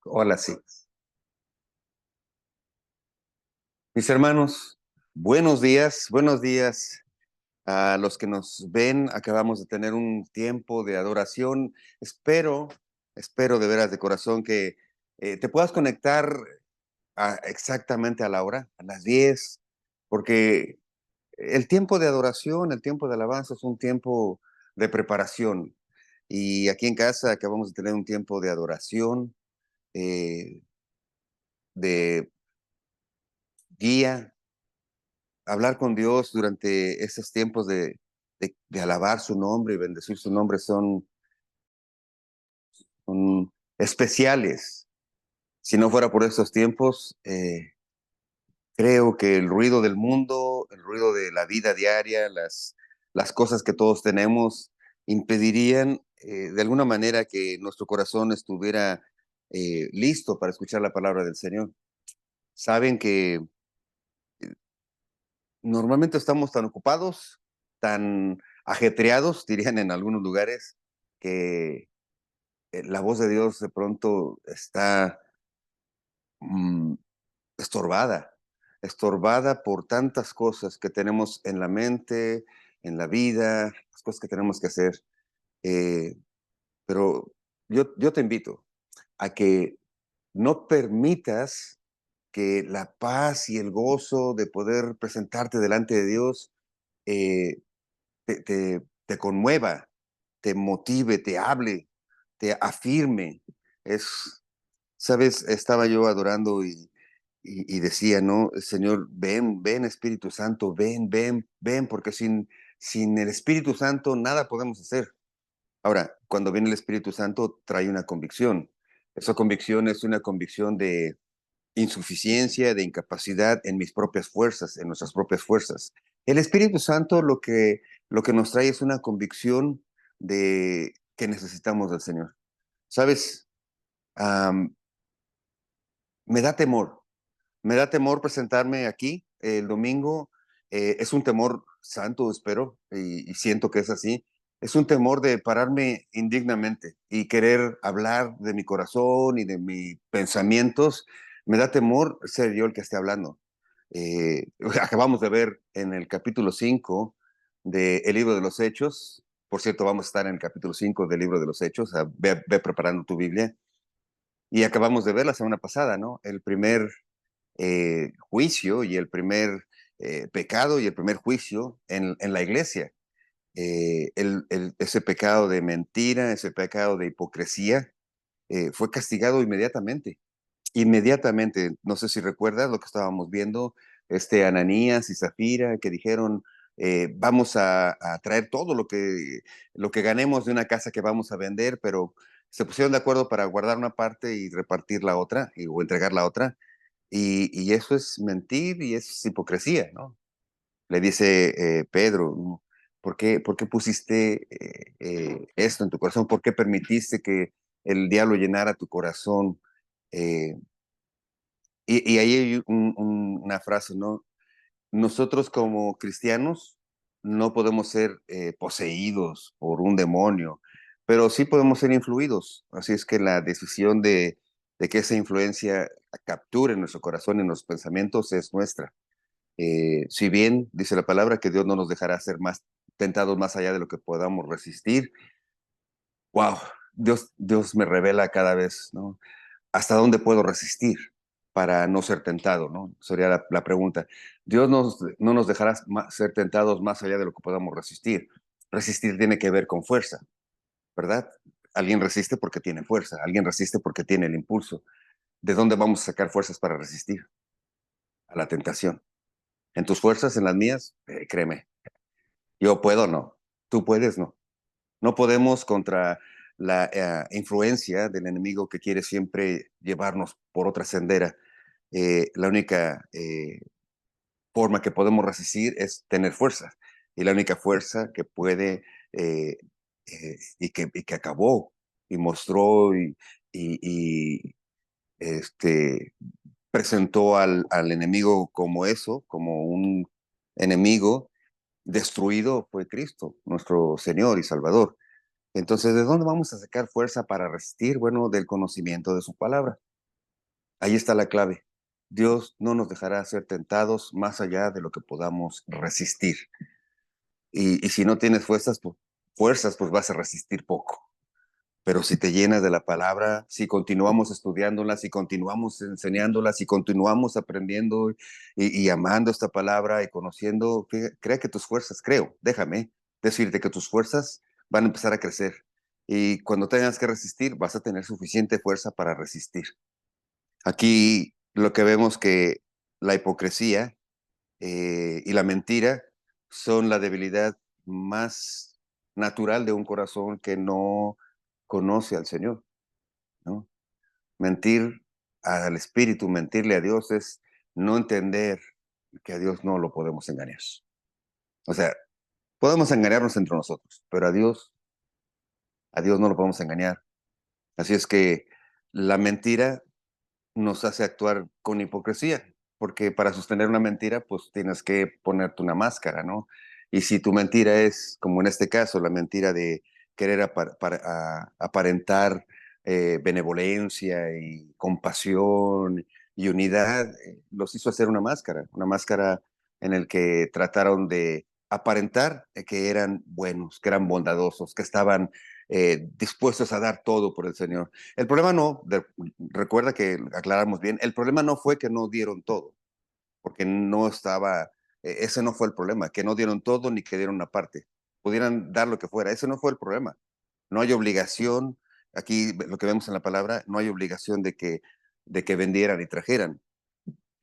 Hola, sí. Mis hermanos, buenos días a los que nos ven. Acabamos de tener un tiempo de adoración. Espero de veras de corazón que te puedas conectar exactamente a la hora, a las 10, porque el tiempo de adoración, el tiempo de alabanza es un tiempo de preparación. Y aquí en casa acabamos de tener un tiempo de adoración, eh, de guía, hablar con Dios durante esos tiempos de alabar su nombre y bendecir su nombre son especiales. Si no fuera por estos tiempos, creo que el ruido del mundo, el ruido de la vida diaria, las cosas que todos tenemos, impedirían de alguna manera que nuestro corazón estuviera listo para escuchar la palabra del Señor. Saben que normalmente estamos tan ocupados, tan ajetreados, dirían en algunos lugares, que la voz de Dios de pronto está mm, estorbada, estorbada por tantas cosas que tenemos en la mente, en la vida, las cosas que tenemos que hacer. Eh, pero yo te invito a que no permitas que la paz y el gozo de poder presentarte delante de Dios eh, te conmueva, te motive, te hable, te afirme. Es, sabes, estaba yo adorando y decía, ¿no? Señor, ven, ven Espíritu Santo, ven, ven, ven, porque sin el Espíritu Santo nada podemos hacer. Ahora, cuando viene el Espíritu Santo, trae una convicción. Esa convicción es una convicción de insuficiencia, de incapacidad en mis propias fuerzas, en nuestras propias fuerzas. El Espíritu Santo lo que nos trae es una convicción de que necesitamos del Señor. ¿Sabes? Am, me da temor, me da temor presentarme aquí el domingo. Es un temor santo, espero, y siento que es así. Es un temor de pararme indignamente y querer hablar de mi corazón y de mis pensamientos. Me da temor ser yo el que esté hablando. Acabamos de ver en el capítulo 5 del libro de los Hechos. Por cierto, vamos a estar en el capítulo 5 del libro de los Hechos. Ve preparando tu Biblia. Y acabamos de ver la semana pasada, ¿no? El primer juicio y el primer pecado y el primer juicio en la iglesia. Ese pecado de mentira, ese pecado de hipocresía, fue castigado inmediatamente. Inmediatamente, no sé si recuerdas lo que estábamos viendo, Ananías y Zafira, que dijeron, vamos a traer todo lo que ganemos de una casa que vamos a vender, pero se pusieron de acuerdo para guardar una parte y repartir la otra, o entregar la otra, y eso es mentir y es hipocresía, ¿no? Le dice Pedro, ¿no? Por qué pusiste esto en tu corazón? ¿Por qué permitiste que el diablo llenara tu corazón? Eh, y ahí hay una frase, ¿no? Nosotros como cristianos no podemos ser poseídos por un demonio, pero sí podemos ser influidos. Así es que la decisión de que esa influencia capture nuestro corazón y nuestros pensamientos es nuestra. Si bien dice la palabra que Dios no nos dejará ser más tentados más allá de lo que podamos resistir, wow, Dios me revela cada vez, ¿no? ¿Hasta dónde puedo resistir para no ser tentado, ¿no? Sería la pregunta. Dios no nos dejará ser tentados más allá de lo que podamos resistir. Resistir tiene que ver con fuerza, ¿verdad? Alguien resiste porque tiene fuerza, alguien resiste porque tiene el impulso. ¿De dónde vamos a sacar fuerzas para resistir? A la tentación. ¿En tus fuerzas, en las mías? Créeme, yo puedo, no. Tú puedes, no. No podemos contra la influencia del enemigo que quiere siempre llevarnos por otra sendera. La única forma que podemos resistir es tener fuerza. Y la única fuerza que puede y que acabó y mostró y, este, presentó al enemigo como eso, como un enemigo destruido, fue Cristo, nuestro Señor y Salvador. Entonces, ¿de dónde vamos a sacar fuerza para resistir? Bueno, del conocimiento de su palabra. Ahí está la clave. Dios no nos dejará ser tentados más allá de lo que podamos resistir. Y si no tienes fuerzas, pues vas a resistir poco. Pero si te llenas de la palabra, si continuamos estudiándola, si continuamos enseñándola, si continuamos aprendiendo y amando esta palabra y conociendo, crea que tus fuerzas, déjame decirte que tus fuerzas van a empezar a crecer. Y cuando tengas que resistir, vas a tener suficiente fuerza para resistir. Aquí lo que vemos que la hipocresía y la mentira son la debilidad más natural de un corazón que no conoce al Señor, ¿no? Mentir al Espíritu, mentirle a Dios es no entender que a Dios no lo podemos engañar. O sea, podemos engañarnos entre nosotros, pero a Dios no lo podemos engañar. Así es que la mentira nos hace actuar con hipocresía, porque para sostener una mentira, pues tienes que ponerte una máscara, ¿no? Y si tu mentira es, como en este caso, la mentira de querer aparentar benevolencia y compasión y unidad, los hizo hacer una máscara en el que trataron de aparentar que eran buenos, que eran bondadosos, que estaban dispuestos a dar todo por el Señor. El problema no, recuerda que aclaramos bien, el problema no fue que no dieron todo, porque no estaba, ese no fue el problema, que no dieron todo ni que dieron una parte. Pudieran dar lo que fuera, ese no fue el problema. No hay obligación, aquí lo que vemos en la palabra, no hay obligación de que vendieran y trajeran.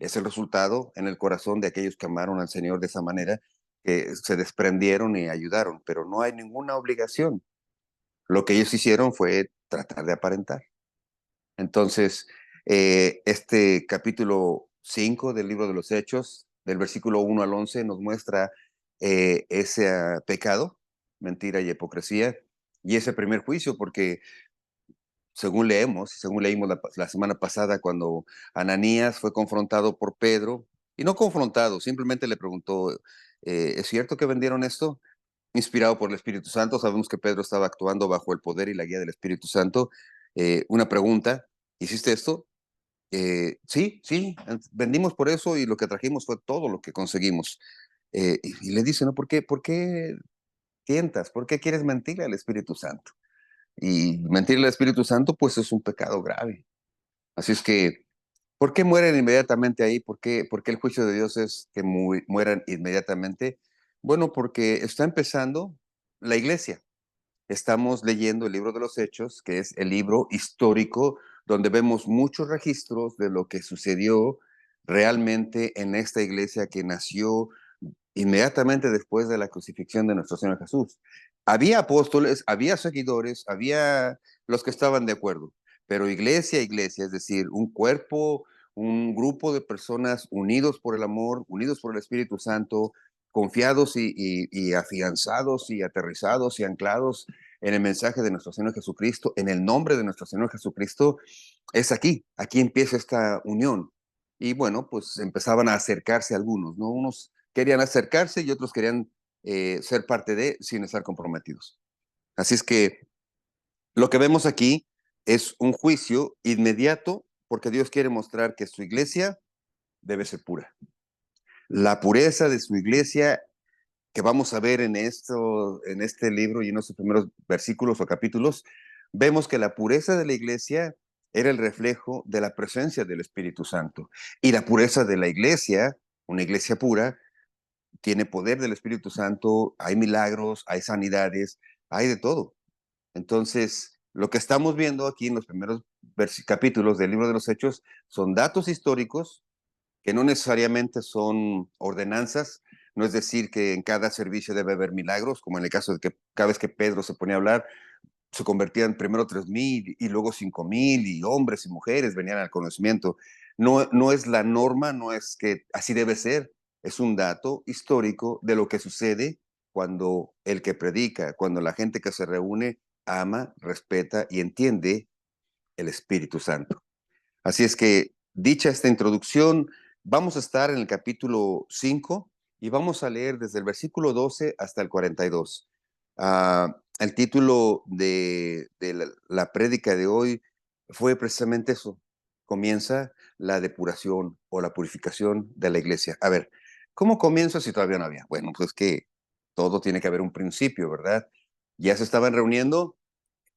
Es el resultado en el corazón de aquellos que amaron al Señor de esa manera, que se desprendieron y ayudaron, pero no hay ninguna obligación. Lo que ellos hicieron fue tratar de aparentar. Entonces, este capítulo 5 del libro de los Hechos, del versículo 1 al 11, nos muestra ese pecado, mentira y hipocresía, y ese primer juicio, porque según leímos la semana pasada, cuando Ananías fue confrontado por Pedro, y no confrontado, simplemente le preguntó, ¿es cierto que vendieron esto? Inspirado por el Espíritu Santo, sabemos que Pedro estaba actuando bajo el poder y la guía del Espíritu Santo. Una pregunta, ¿hiciste esto? Sí, sí, vendimos por eso y lo que trajimos fue todo lo que conseguimos. Y le dice, ¿no? ¿Por qué tientas? ¿Por qué quieres mentirle al Espíritu Santo? Y mentirle al Espíritu Santo, pues es un pecado grave. Así es que, ¿por qué mueren inmediatamente ahí? ¿Por qué el juicio de Dios es que mueran inmediatamente? Bueno, porque está empezando la iglesia. Estamos leyendo el libro de los Hechos, que es el libro histórico donde vemos muchos registros de lo que sucedió realmente en esta iglesia que nació inmediatamente después de la crucifixión de nuestro Señor Jesús. Había apóstoles, había seguidores, había los que estaban de acuerdo, pero iglesia, es decir, un cuerpo, un grupo de personas unidos por el amor, unidos por el Espíritu Santo, confiados y afianzados y aterrizados y anclados en el mensaje de nuestro Señor Jesucristo, en el nombre de nuestro Señor Jesucristo, es aquí empieza esta unión. Y bueno, pues empezaban a acercarse algunos, ¿no? Unos querían acercarse y otros querían ser parte de sin estar comprometidos. Así es que lo que vemos aquí es un juicio inmediato porque Dios quiere mostrar que su iglesia debe ser pura. La pureza de su iglesia que vamos a ver en este libro y en estos primeros versículos o capítulos, vemos que la pureza de la iglesia era el reflejo de la presencia del Espíritu Santo. Y la pureza de la iglesia, una iglesia pura, tiene poder del Espíritu Santo, hay milagros, hay sanidades, hay de todo. Entonces, lo que estamos viendo aquí en los primeros capítulos del libro de los Hechos son datos históricos que no necesariamente son ordenanzas, no es decir que en cada servicio debe haber milagros, como en el caso de que cada vez que Pedro se ponía a hablar, se convertían primero 3,000 y luego 5,000 y hombres y mujeres venían al conocimiento. No, no es la norma, no es que así debe ser, es un dato histórico de lo que sucede cuando el que predica, cuando la gente que se reúne ama, respeta y entiende el Espíritu Santo. Así es que, dicha esta introducción, vamos a estar en el capítulo 5 y vamos a leer desde el versículo 12 hasta el 42. El título de la prédica de hoy fue precisamente eso. Comienza la depuración o la purificación de la iglesia. A ver, ¿cómo comienzo si todavía no había? Bueno, pues que todo tiene que haber un principio, ¿verdad? Ya se estaban reuniendo,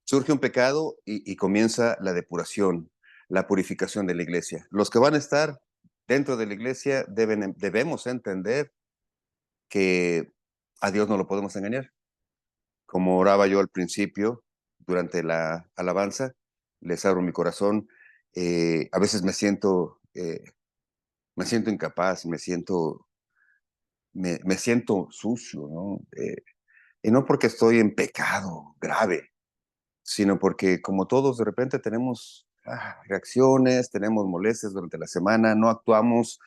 surge un pecado y comienza la depuración, la purificación de la iglesia. Los que van a estar dentro de la iglesia debemos entender que a Dios no lo podemos engañar. Como oraba yo al principio, durante la alabanza, les abro mi corazón. A veces me siento incapaz, me siento sucio, ¿no? Y no porque estoy en pecado grave, sino porque como todos de repente tenemos reacciones, tenemos molestias durante la semana, no actuamos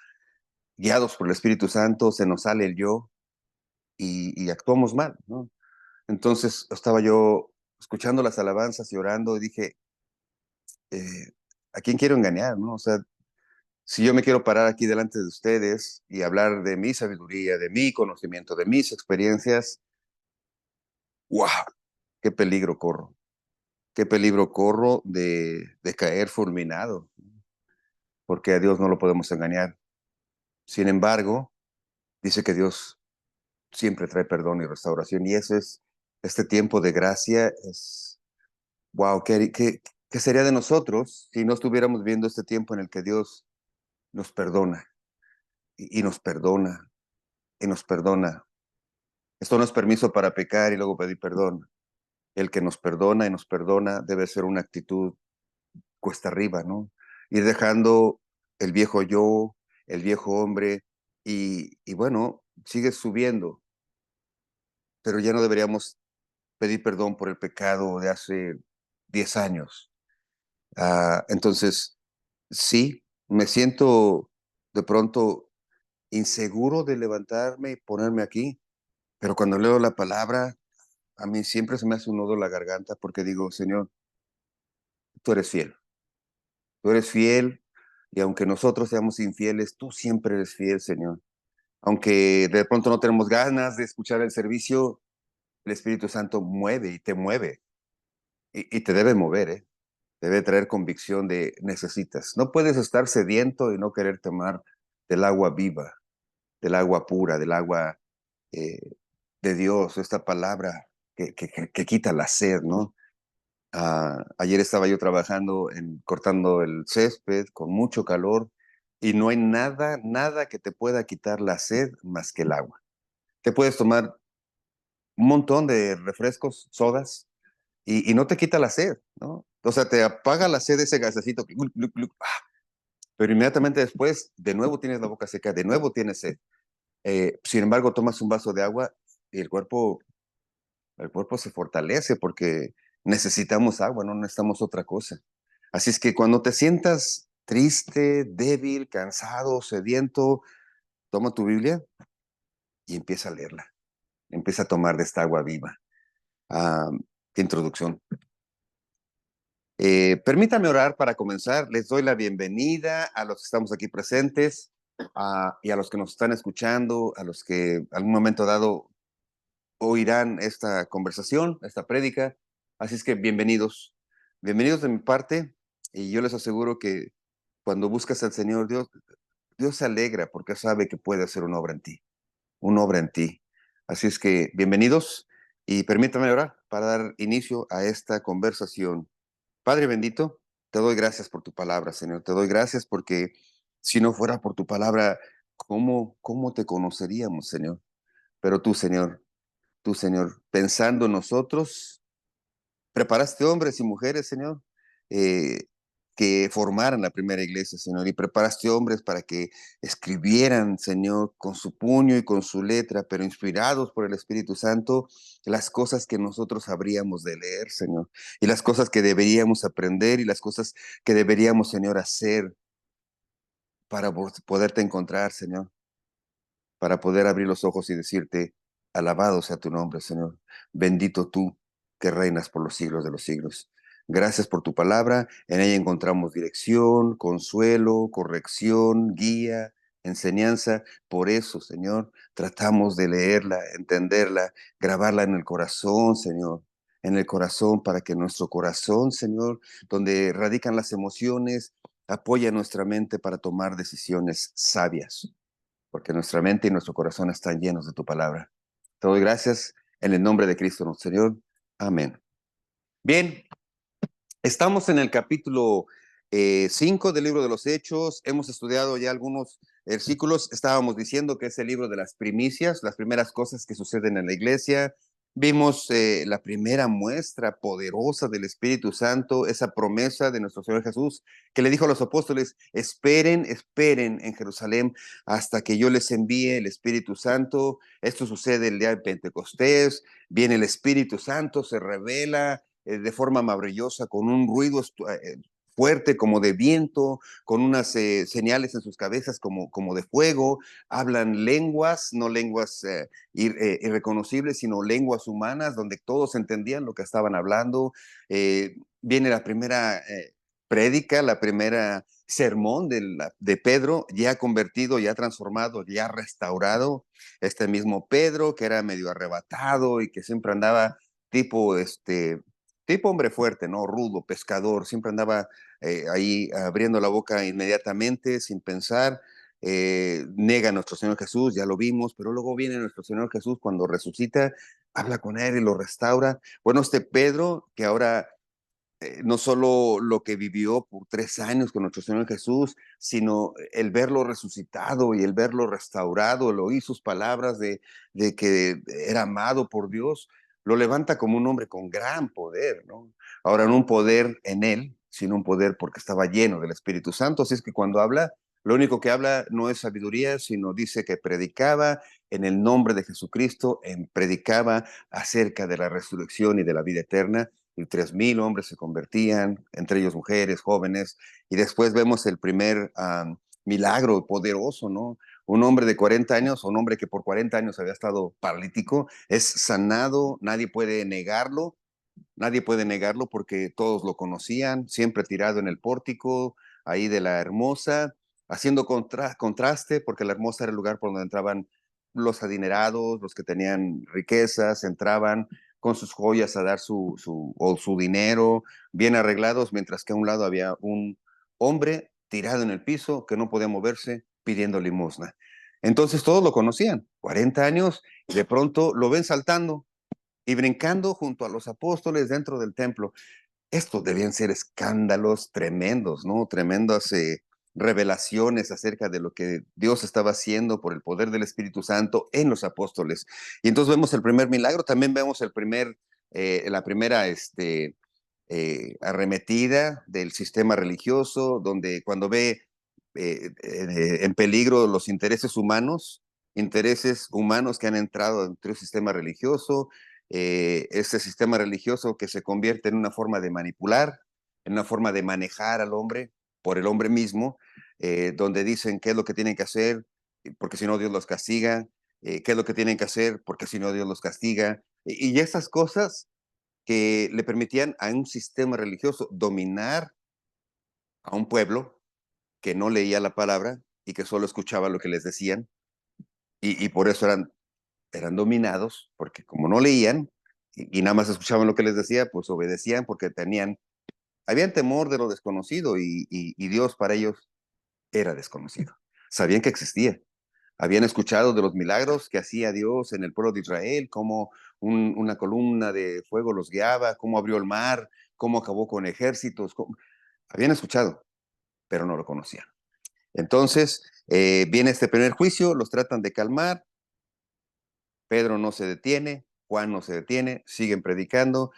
guiados por el Espíritu Santo, se nos sale el yo y actuamos mal, ¿no? Entonces estaba yo escuchando las alabanzas y orando y dije, eh, ¿a quién quiero engañar, no? O sea, si yo me quiero parar aquí delante de ustedes y hablar de mi sabiduría, de mi conocimiento, de mis experiencias, ¡wow! Qué peligro corro de caer fulminado, porque a Dios no lo podemos engañar. Sin embargo, dice que Dios siempre trae perdón y restauración, y eso es, este tiempo de gracia es, wow, ¿qué sería de nosotros si no estuviéramos viendo este tiempo en el que Dios nos perdona y nos perdona y nos perdona? Esto no es permiso para pecar y luego pedir perdón. El que nos perdona y nos perdona debe ser una actitud cuesta arriba, ¿no? Ir dejando el viejo yo, el viejo hombre, y bueno, sigue subiendo, pero ya no deberíamos pedir perdón por el pecado de hace 10 años. Entonces, sí, me siento de pronto inseguro de levantarme y ponerme aquí, pero cuando leo la palabra, a mí siempre se me hace un nudo en la garganta porque digo, Señor, tú eres fiel. Tú eres fiel y aunque nosotros seamos infieles, tú siempre eres fiel, Señor. Aunque de pronto no tenemos ganas de escuchar el servicio, el Espíritu Santo mueve y te mueve y te debe mover, ¿eh? Debe traer convicción de necesitas. No puedes estar sediento y no querer tomar del agua viva, del agua pura, del agua eh, de Dios, esta palabra que quita la sed, ¿no? Ayer estaba yo trabajando cortando el césped con mucho calor y no hay nada, nada que te pueda quitar la sed más que el agua. Te puedes tomar un montón de refrescos, sodas, y no te quita la sed, ¿no? O sea, te apaga la sed ese gasecito, que gluc, gluc, gluc, pero inmediatamente después, de nuevo tienes la boca seca, de nuevo tienes sed. Sin embargo, tomas un vaso de agua y el cuerpo se fortalece porque necesitamos agua, no necesitamos otra cosa. Así es que cuando te sientas triste, débil, cansado, sediento, toma tu Biblia y empieza a leerla. Empieza a tomar de esta agua viva. Ah, qué introducción. Permítame orar para comenzar. Les doy la bienvenida a los que estamos aquí presentes y a los que nos están escuchando, a los que algún momento dado oirán esta conversación, esta prédica. Así es que bienvenidos, bienvenidos de mi parte. Y yo les aseguro que cuando buscas al Señor, Dios se alegra porque sabe que puede hacer una obra en ti, una obra en ti. Así es que bienvenidos y permítame orar para dar inicio a esta conversación. Padre bendito, te doy gracias por tu palabra, Señor. Te doy gracias porque si no fuera por tu palabra, ¿cómo te conoceríamos, Señor? Pero tú, Señor, pensando en nosotros, preparaste hombres y mujeres, Señor, eh, que formaran la primera iglesia, Señor, y preparaste hombres para que escribieran, Señor, con su puño y con su letra, pero inspirados por el Espíritu Santo, las cosas que nosotros habríamos de leer, Señor, y las cosas que deberíamos aprender y las cosas que deberíamos, Señor, hacer para poderte encontrar, Señor, para poder abrir los ojos y decirte, alabado sea tu nombre, Señor. Bendito tú que reinas por los siglos de los siglos. Gracias por tu palabra. En ella encontramos dirección, consuelo, corrección, guía, enseñanza. Por eso, Señor, tratamos de leerla, entenderla, grabarla en el corazón, Señor. En el corazón, para que nuestro corazón, Señor, donde radican las emociones, apoya nuestra mente para tomar decisiones sabias, porque nuestra mente y nuestro corazón están llenos de tu palabra. Te doy gracias en el nombre de Cristo nuestro Señor. Amén. Bien, estamos en el capítulo 5 del libro de los Hechos. Hemos estudiado ya algunos versículos. Estábamos diciendo que es el libro de las primicias, las primeras cosas que suceden en la iglesia. Vimos la primera muestra poderosa del Espíritu Santo, esa promesa de nuestro Señor Jesús, que le dijo a los apóstoles: esperen, esperen en Jerusalén hasta que yo les envíe el Espíritu Santo. Esto sucede el día de Pentecostés. Viene el Espíritu Santo, se revela de forma maravillosa, con un ruido fuerte como de viento, con unas señales en sus cabezas como de fuego. Hablan lenguas, no lenguas irreconocibles, sino lenguas humanas, donde todos entendían lo que estaban hablando. Viene la primera prédica, la primera sermón de Pedro, ya convertido, ya transformado, ya restaurado. Este mismo Pedro, que era medio arrebatado y que siempre andaba tipo hombre fuerte, ¿no? Rudo, pescador, siempre andaba ahí abriendo la boca inmediatamente, sin pensar. Nega a nuestro Señor Jesús, ya lo vimos, pero luego viene nuestro Señor Jesús cuando resucita, habla con él y lo restaura. Bueno, este Pedro, que ahora no solo lo que vivió por 3 años con nuestro Señor Jesús, sino el verlo resucitado y el verlo restaurado, el oír sus palabras de que era amado por Dios, lo levanta como un hombre con gran poder, ¿no? Ahora, no un poder en él, sino un poder porque estaba lleno del Espíritu Santo. Así es que cuando habla, lo único que habla no es sabiduría, sino dice que predicaba en el nombre de Jesucristo, predicaba acerca de la resurrección y de la vida eterna, y 3,000 hombres se convertían, entre ellos mujeres, jóvenes, y después vemos el primer milagro poderoso, ¿no? Un hombre de 40 años, un hombre que por 40 años había estado paralítico, es sanado, nadie puede negarlo porque todos lo conocían, siempre tirado en el pórtico, ahí de la Hermosa, haciendo contraste, porque la Hermosa era el lugar por donde entraban los adinerados, los que tenían riquezas, entraban con sus joyas a dar su dinero, bien arreglados, mientras que a un lado había un hombre tirado en el piso que no podía moverse pidiendo limosna. Entonces todos lo conocían, 40 años, y de pronto lo ven saltando y brincando junto a los apóstoles dentro del templo. Estos debían ser escándalos tremendos, ¿no? Tremendas revelaciones acerca de lo que Dios estaba haciendo por el poder del Espíritu Santo en los apóstoles. Y entonces vemos el primer milagro, también vemos la primera arremetida del sistema religioso, donde cuando ve en peligro los intereses humanos que han entrado dentro del sistema religioso, este sistema religioso que se convierte en una forma de manipular, en una forma de manejar al hombre por el hombre mismo, donde dicen qué es lo que tienen que hacer, porque si no Dios los castiga, qué es lo que tienen que hacer, porque si no Dios los castiga, y esas cosas que le permitían a un sistema religioso dominar a un pueblo que no leía la palabra y que solo escuchaba lo que les decían, y por eso eran dominados, porque como no leían y nada más escuchaban lo que les decía, pues obedecían porque habían temor de lo desconocido, y Dios para ellos era desconocido. Sabían que existía, habían escuchado de los milagros que hacía Dios en el pueblo de Israel, cómo una columna de fuego los guiaba, cómo abrió el mar, cómo acabó con ejércitos. Habían escuchado, pero no lo conocían. Entonces, viene este primer juicio, los tratan de calmar. Pedro no se detiene, Juan no se detiene, siguen predicando,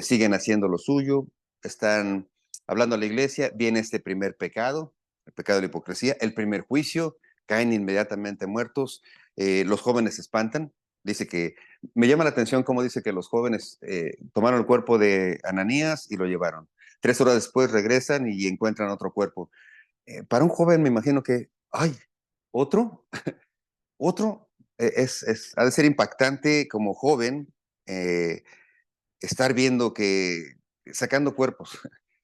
siguen haciendo lo suyo, están hablando a la iglesia. Viene este primer pecado, el pecado de la hipocresía, el primer juicio, caen inmediatamente muertos. Los jóvenes se espantan. Dice que, me llama la atención cómo dice que los jóvenes tomaron el cuerpo de Ananías y lo llevaron. 3 horas después regresan y encuentran otro cuerpo. Para un joven me imagino que, ay, ¿otro? Otro, ha de ser impactante como joven, eh, estar viendo que sacando cuerpos,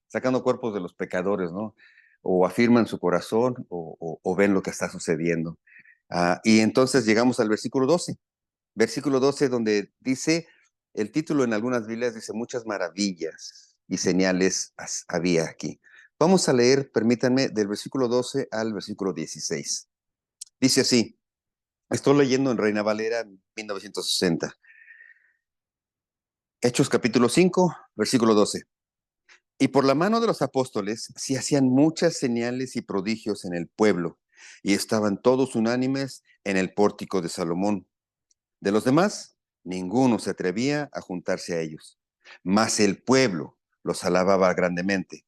sacando cuerpos de los pecadores, ¿no? O afirman su corazón o ven lo que está sucediendo. Y entonces llegamos al versículo 12 donde dice, el título en algunas Biblias dice: muchas maravillas y señales había aquí. Vamos a leer, permítanme, del versículo 12 al versículo 16. Dice así, estoy leyendo en Reina Valera 1960. Hechos capítulo 5, versículo 12. Y por la mano de los apóstoles se hacían muchas señales y prodigios en el pueblo, y estaban todos unánimes en el pórtico de Salomón. De los demás, ninguno se atrevía a juntarse a ellos, mas el pueblo los alababa grandemente.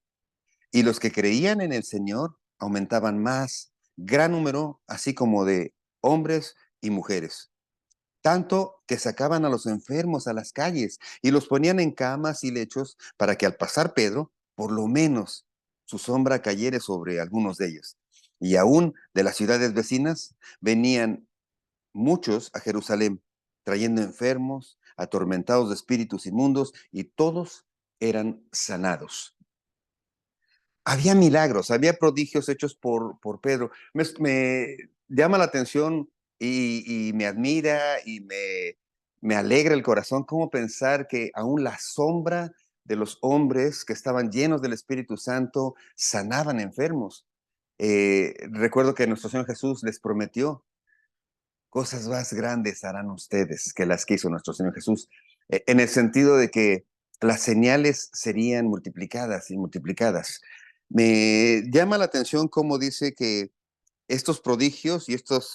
Y los que creían en el Señor aumentaban más, gran número, así como de hombres y mujeres. Tanto que sacaban a los enfermos a las calles y los ponían en camas y lechos para que al pasar Pedro, por lo menos su sombra cayere sobre algunos de ellos. Y aún de las ciudades vecinas venían muchos a Jerusalén, trayendo enfermos, atormentados de espíritus inmundos, y todos eran sanados. Había milagros, había prodigios hechos por Pedro. Me llama la atención y me admira y me alegra el corazón cómo pensar que aún la sombra de los hombres que estaban llenos del Espíritu Santo sanaban enfermos. Recuerdo que nuestro Señor Jesús les prometió: cosas más grandes harán ustedes que las que hizo nuestro Señor Jesús, en el sentido de que las señales serían multiplicadas y multiplicadas. Me llama la atención cómo dice que estos prodigios y estas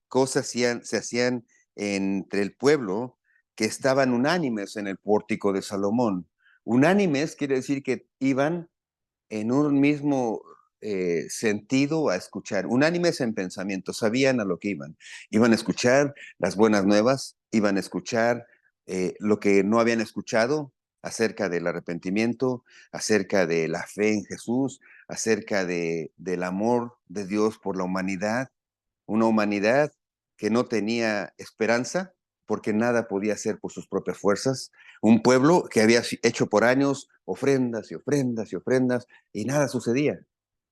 cosas se hacían entre el pueblo, que estaban unánimes en el pórtico de Salomón. Unánimes quiere decir que iban en un mismo sentido a escuchar, unánimes en pensamiento, sabían a lo que iban. Iban a escuchar las buenas nuevas, iban a escuchar lo que no habían escuchado acerca del arrepentimiento, acerca de la fe en Jesús, acerca del amor de Dios por la humanidad, una humanidad que no tenía esperanza porque nada podía hacer por sus propias fuerzas, un pueblo que había hecho por años ofrendas y ofrendas y ofrendas y nada sucedía,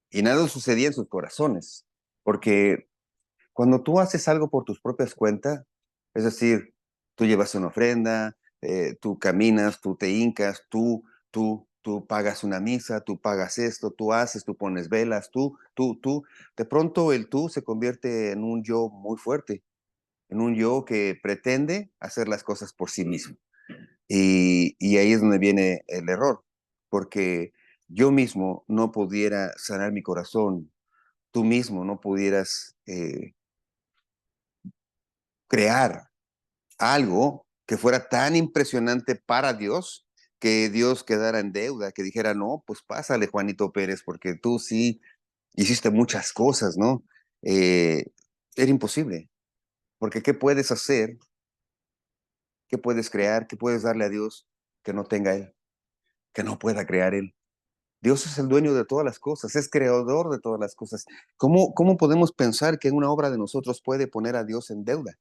y nada sucedía en sus corazones, porque cuando tú haces algo por tus propias cuentas, es decir, tú llevas una ofrenda, tú caminas, tú te hincas, tú pagas una misa, tú pagas esto, tú haces, tú pones velas, tú, de pronto el tú se convierte en un yo muy fuerte, en un yo que pretende hacer las cosas por sí mismo. Y ahí es donde viene el error, porque yo mismo no pudiera sanar mi corazón, tú mismo no pudieras crear algo que fuera tan impresionante para Dios, que Dios quedara en deuda, que dijera, no, pues pásale, Juanito Pérez, porque tú sí hiciste muchas cosas, ¿no? Eh, Era imposible, porque ¿qué puedes hacer? ¿Qué puedes crear? ¿Qué puedes darle a Dios que no tenga Él? Que no pueda crear Él. Dios es el dueño de todas las cosas, es creador de todas las cosas. ¿Cómo podemos pensar que una obra de nosotros puede poner a Dios en deuda?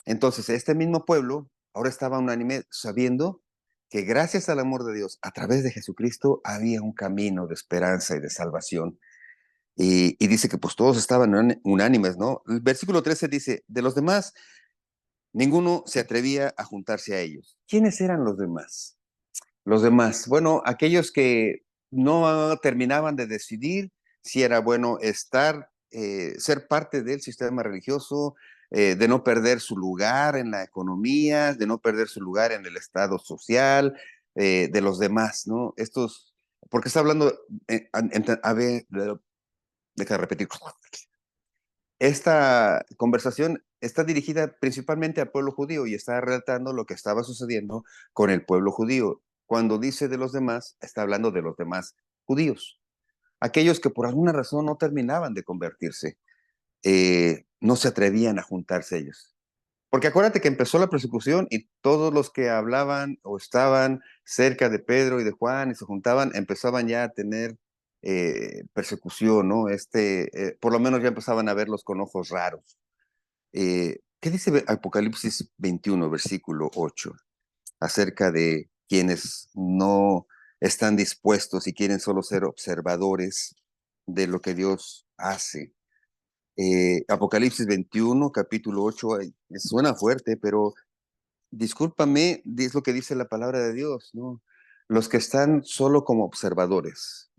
Entonces, este mismo pueblo ahora estaba unánime sabiendo que gracias al amor de Dios, a través de Jesucristo, había un camino de esperanza y de salvación. Y dice que pues todos estaban unánimes, ¿no? El versículo 13 dice, de los demás, ninguno se atrevía a juntarse a ellos. ¿Quiénes eran los demás? Los demás, bueno, aquellos que no terminaban de decidir si era bueno estar, ser parte del sistema religioso, de no perder su lugar en la economía, de no perder su lugar en el estado social, de los demás, ¿no? Estos, porque está hablando, a ver, deja de repetir. Esta conversación está dirigida principalmente al pueblo judío y está relatando lo que estaba sucediendo con el pueblo judío. Cuando dice de los demás, está hablando de los demás judíos, aquellos que por alguna razón no terminaban de convertirse, no se atrevían a juntarse ellos. Porque acuérdate que empezó la persecución y todos los que hablaban o estaban cerca de Pedro y de Juan y se juntaban, empezaban ya a tener persecución, ¿no? Por lo menos ya empezaban a verlos con ojos raros. ¿Qué dice Apocalipsis 21, versículo 8, acerca de quienes no están dispuestos y quieren solo ser observadores de lo que Dios hace? Apocalipsis 21, capítulo 8, suena fuerte, pero discúlpame, es lo que dice la palabra de Dios, ¿no? Los que están solo como observadores.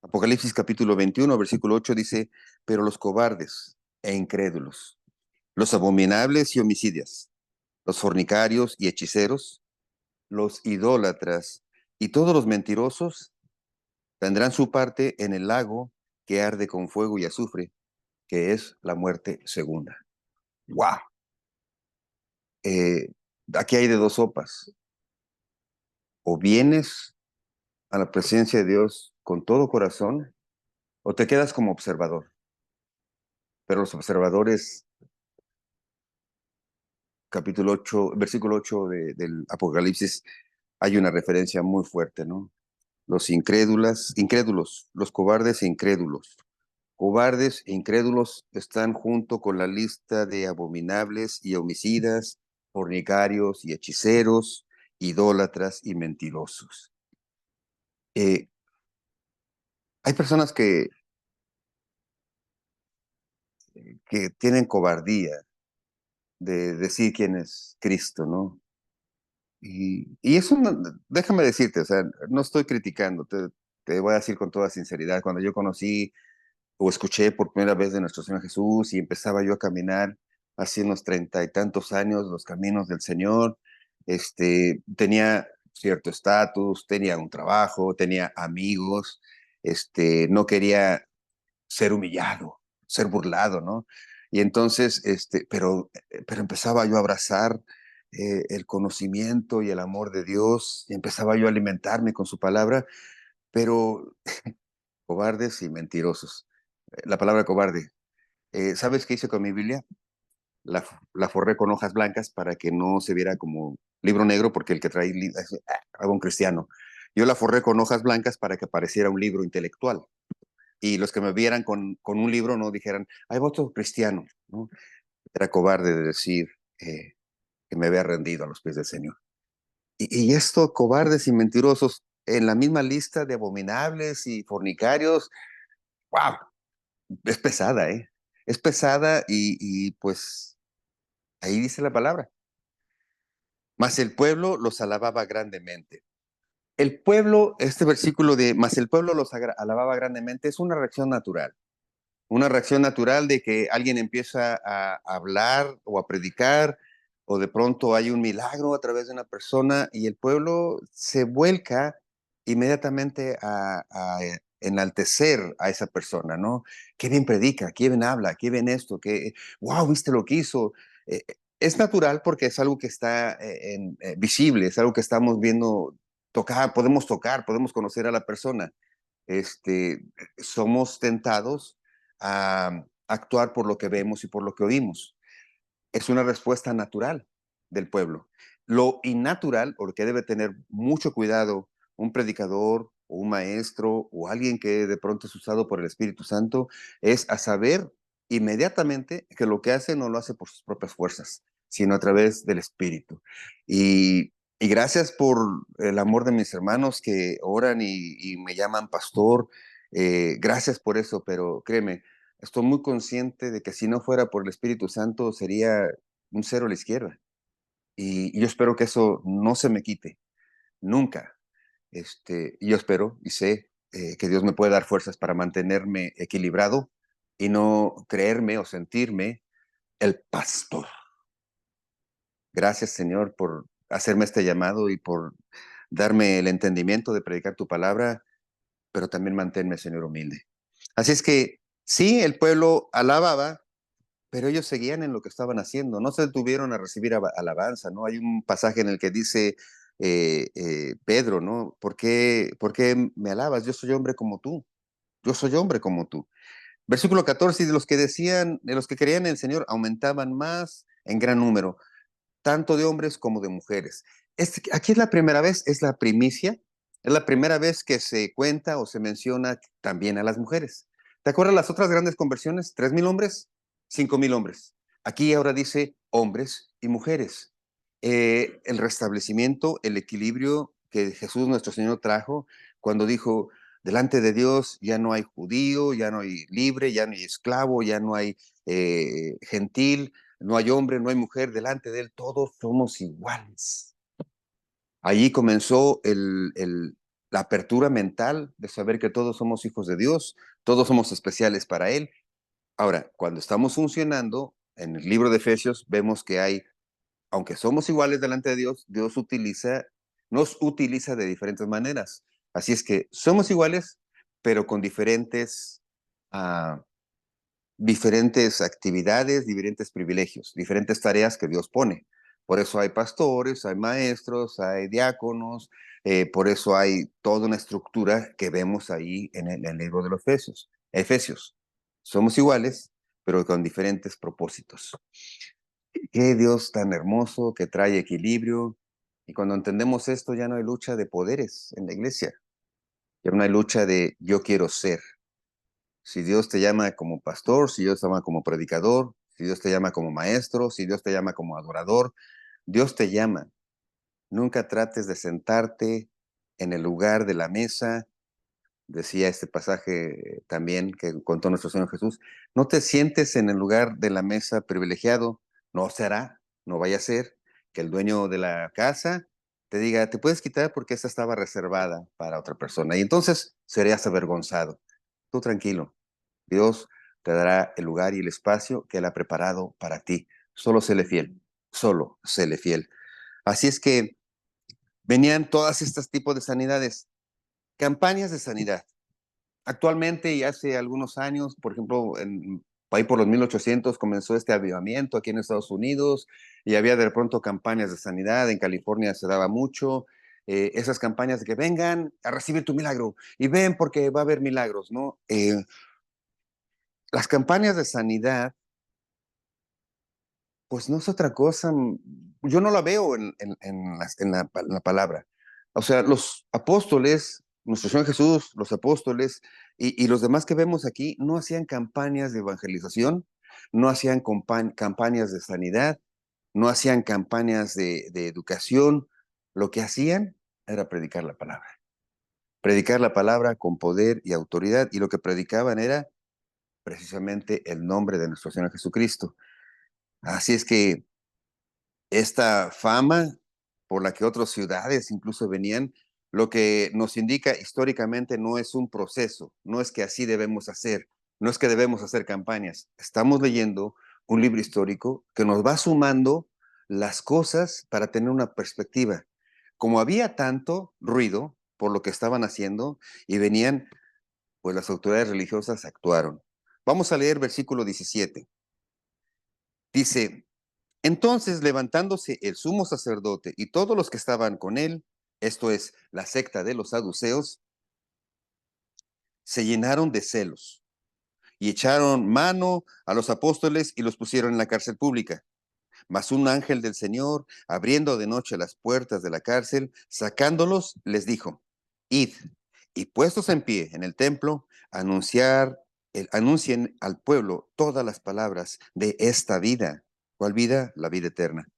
Apocalipsis capítulo 21, versículo 8 dice, pero los cobardes e incrédulos, los abominables y homicidas, los fornicarios y hechiceros, los idólatras y todos los mentirosos tendrán su parte en el lago que arde con fuego y azufre, que es la muerte segunda. ¡Wow! Eh, Aquí hay de dos sopas. O vienes a la presencia de Dios con todo corazón, o te quedas como observador. Pero los observadores, capítulo 8, versículo 8 del Apocalipsis, hay una referencia muy fuerte, ¿no? Los incrédulos, los cobardes e incrédulos. Cobardes e incrédulos están junto con la lista de abominables y homicidas, fornicarios y hechiceros, idólatras y mentirosos. Eh, Hay personas que tienen cobardía de decir quién es Cristo, ¿no? Y eso, déjame decirte, o sea, no estoy criticando, te voy a decir con toda sinceridad, cuando yo conocí o escuché por primera vez de nuestro Señor Jesús y empezaba yo a caminar hace unos 30 y tantos años los caminos del Señor, tenía cierto estatus, tenía un trabajo, tenía amigos, no quería ser humillado, ser burlado, ¿no? Y entonces, pero empezaba yo a abrazar el conocimiento y el amor de Dios, y empezaba yo a alimentarme con su palabra, pero cobardes y mentirosos. La palabra cobarde. ¿Sabes qué hice con mi Biblia? La forré con hojas blancas para que no se viera como libro negro, porque el que trae hago un cristiano. Yo la forré con hojas blancas para que pareciera un libro intelectual. Y los que me vieran con un libro no dijeran, hay voto cristiano, ¿no? Era cobarde de decir que me había rendido a los pies del Señor. Y esto, cobardes y mentirosos, en la misma lista de abominables y fornicarios, wow, es pesada, ¿eh? Es pesada y pues ahí dice la palabra. Mas el pueblo los alababa grandemente. El pueblo, este versículo de, mas el pueblo los alababa grandemente, es una reacción natural. Una reacción natural de que alguien empieza a hablar o a predicar, o de pronto hay un milagro a través de una persona y el pueblo se vuelca inmediatamente a enaltecer a esa persona, ¿no? Qué bien predica, qué bien habla, qué bien esto, qué, wow, viste lo que hizo. Es natural porque es algo que está visible, es algo que estamos viendo tocar, podemos conocer a la persona. este, Somos tentados a actuar por lo que vemos y por lo que oímos. Es una respuesta natural del pueblo. Lo innatural, o lo que debe tener mucho cuidado un predicador o un maestro o alguien que de pronto es usado por el Espíritu Santo, es a saber inmediatamente que lo que hace no lo hace por sus propias fuerzas, sino a través del Espíritu. Y gracias por el amor de mis hermanos que oran y me llaman pastor. Gracias por eso, pero créeme, estoy muy consciente de que si no fuera por el Espíritu Santo sería un cero a la izquierda. Y yo espero que eso no se me quite, nunca. Yo espero y sé que Dios me puede dar fuerzas para mantenerme equilibrado y no creerme o sentirme el pastor. Gracias, Señor, por hacerme este llamado y por darme el entendimiento de predicar tu palabra, pero también manténme, Señor, humilde. Así es que sí, el pueblo alababa, pero ellos seguían en lo que estaban haciendo, no se detuvieron a recibir alabanza, ¿no? Hay un pasaje en el que dice Pedro, ¿no? ¿Por qué me alabas? Yo soy hombre como tú, yo soy hombre como tú. Versículo 14, de los que decían, de los que creían en el Señor, aumentaban más en gran número, tanto de hombres como de mujeres. Aquí es la primera vez, es la primicia, es la primera vez que se cuenta o se menciona también a las mujeres. ¿Te acuerdas las otras grandes conversiones? 3,000 hombres, 5,000 hombres. Aquí ahora dice hombres y mujeres. El restablecimiento, el equilibrio que Jesús nuestro Señor trajo cuando dijo, delante de Dios ya no hay judío, ya no hay libre, ya no hay esclavo, ya no hay gentil, no hay hombre, no hay mujer, delante de Él todos somos iguales. Allí comenzó la apertura mental de saber que todos somos hijos de Dios, todos somos especiales para Él. Ahora, cuando estamos funcionando, en el libro de Efesios vemos que hay, aunque somos iguales delante de Dios, Dios nos utiliza de diferentes maneras. Así es que somos iguales, pero con uh, diferentes actividades, diferentes privilegios, diferentes tareas que Dios pone. Por eso hay pastores, hay maestros, hay diáconos, por eso hay toda una estructura que vemos ahí en el libro de los Efesios. Efesios. Somos iguales, pero con diferentes propósitos. Qué Dios tan hermoso que trae equilibrio. Y cuando entendemos esto, ya no hay lucha de poderes en la iglesia. Ya no hay lucha de yo quiero ser. Si Dios te llama como pastor, si Dios te llama como predicador, si Dios te llama como maestro, si Dios te llama como adorador, Dios te llama. Nunca trates de sentarte en el lugar de la mesa. Decía este pasaje también que contó nuestro Señor Jesús. No te sientes en el lugar de la mesa privilegiado. No será, no vaya a ser que el dueño de la casa te diga, te puedes quitar porque esta estaba reservada para otra persona. Y entonces serías avergonzado. Tú tranquilo. Dios te dará el lugar y el espacio que Él ha preparado para ti. Solo séle fiel, solo séle fiel. Así es que venían todas estas tipos de sanidades, campañas de sanidad. Actualmente y hace algunos años, por ejemplo, ahí por los 1800 comenzó este avivamiento aquí en Estados Unidos y había de pronto campañas de sanidad. En California se daba mucho. Esas campañas de que vengan a recibir tu milagro y ven porque va a haber milagros, ¿no? Las campañas de sanidad pues no es otra cosa, yo no la veo en la palabra. O sea, los apóstoles, nuestro Señor Jesús, los apóstoles y los demás que vemos aquí no hacían campañas de evangelización, no hacían campañas de sanidad, no hacían campañas de educación. Lo que hacían era predicar la palabra con poder y autoridad, y lo que predicaban era precisamente el nombre de nuestro Señor Jesucristo. Así es que esta fama por la que otras ciudades incluso venían, lo que nos indica históricamente no es un proceso, no es que así debemos hacer, no es que debemos hacer campañas. Estamos leyendo un libro histórico que nos va sumando las cosas para tener una perspectiva. Como había tanto ruido por lo que estaban haciendo y venían, pues las autoridades religiosas actuaron. Vamos a leer versículo 17. Dice, entonces, levantándose el sumo sacerdote y todos los que estaban con él, esto es, la secta de los saduceos, se llenaron de celos y echaron mano a los apóstoles y los pusieron en la cárcel pública. Mas un ángel del Señor, abriendo de noche las puertas de la cárcel, sacándolos, les dijo, id y puestos en pie en el templo, anuncien al pueblo todas las palabras de esta vida. ¿Cuál vida? La vida eterna.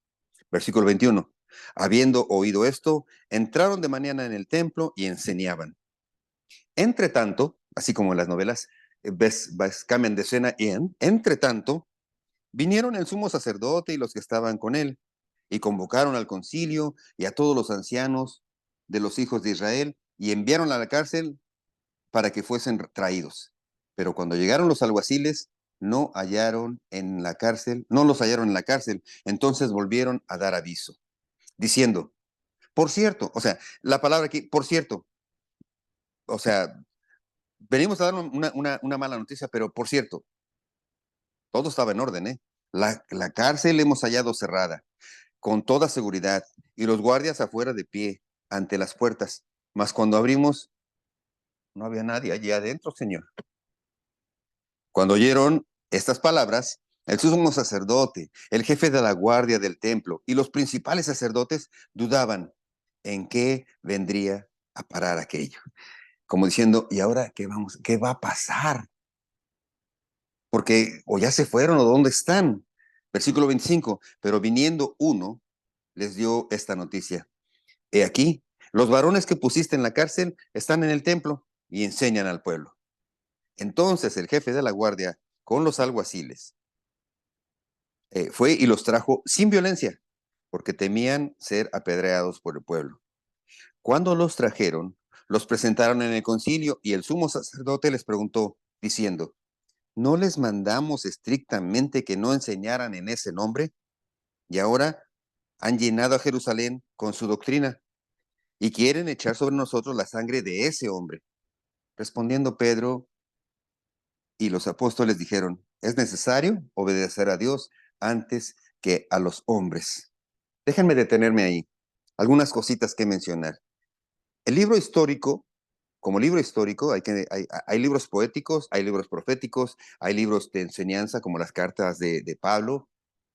Versículo 21. Habiendo oído esto, entraron de mañana en el templo y enseñaban. Entre tanto, así como en las novelas, cambian de escena y entre tanto, vinieron el sumo sacerdote y los que estaban con él, y convocaron al concilio y a todos los ancianos de los hijos de Israel, y enviaron a la cárcel para que fuesen traídos. Pero cuando llegaron los alguaciles, no los hallaron en la cárcel, entonces volvieron a dar aviso diciendo, por cierto, o sea, la palabra aquí, por cierto, o sea, venimos a dar una mala noticia, pero por cierto, todo estaba en orden, ¿eh? La cárcel hemos hallado cerrada, con toda seguridad, y los guardias afuera de pie, ante las puertas. Mas cuando abrimos, no había nadie allí adentro, Señor. Cuando oyeron estas palabras, el sumo sacerdote, el jefe de la guardia del templo y los principales sacerdotes dudaban en qué vendría a parar aquello. Como diciendo, ¿y ahora qué va a pasar? Porque o ya se fueron o dónde están. Versículo 25, pero viniendo uno, les dio esta noticia. He aquí, los varones que pusiste en la cárcel están en el templo y enseñan al pueblo. Entonces el jefe de la guardia, con los alguaciles, fue y los trajo sin violencia, porque temían ser apedreados por el pueblo. Cuando los trajeron, Los presentaron en el concilio y el sumo sacerdote les preguntó, diciendo, ¿no les mandamos estrictamente que no enseñaran en ese nombre? Y ahora han llenado a Jerusalén con su doctrina y quieren echar sobre nosotros la sangre de ese hombre. Respondiendo Pedro y los apóstoles dijeron, es necesario obedecer a Dios antes que a los hombres. Déjenme detenerme ahí. Algunas cositas que mencionar. El libro histórico, como libro histórico, hay libros poéticos, hay libros proféticos, hay libros de enseñanza como las cartas de Pablo,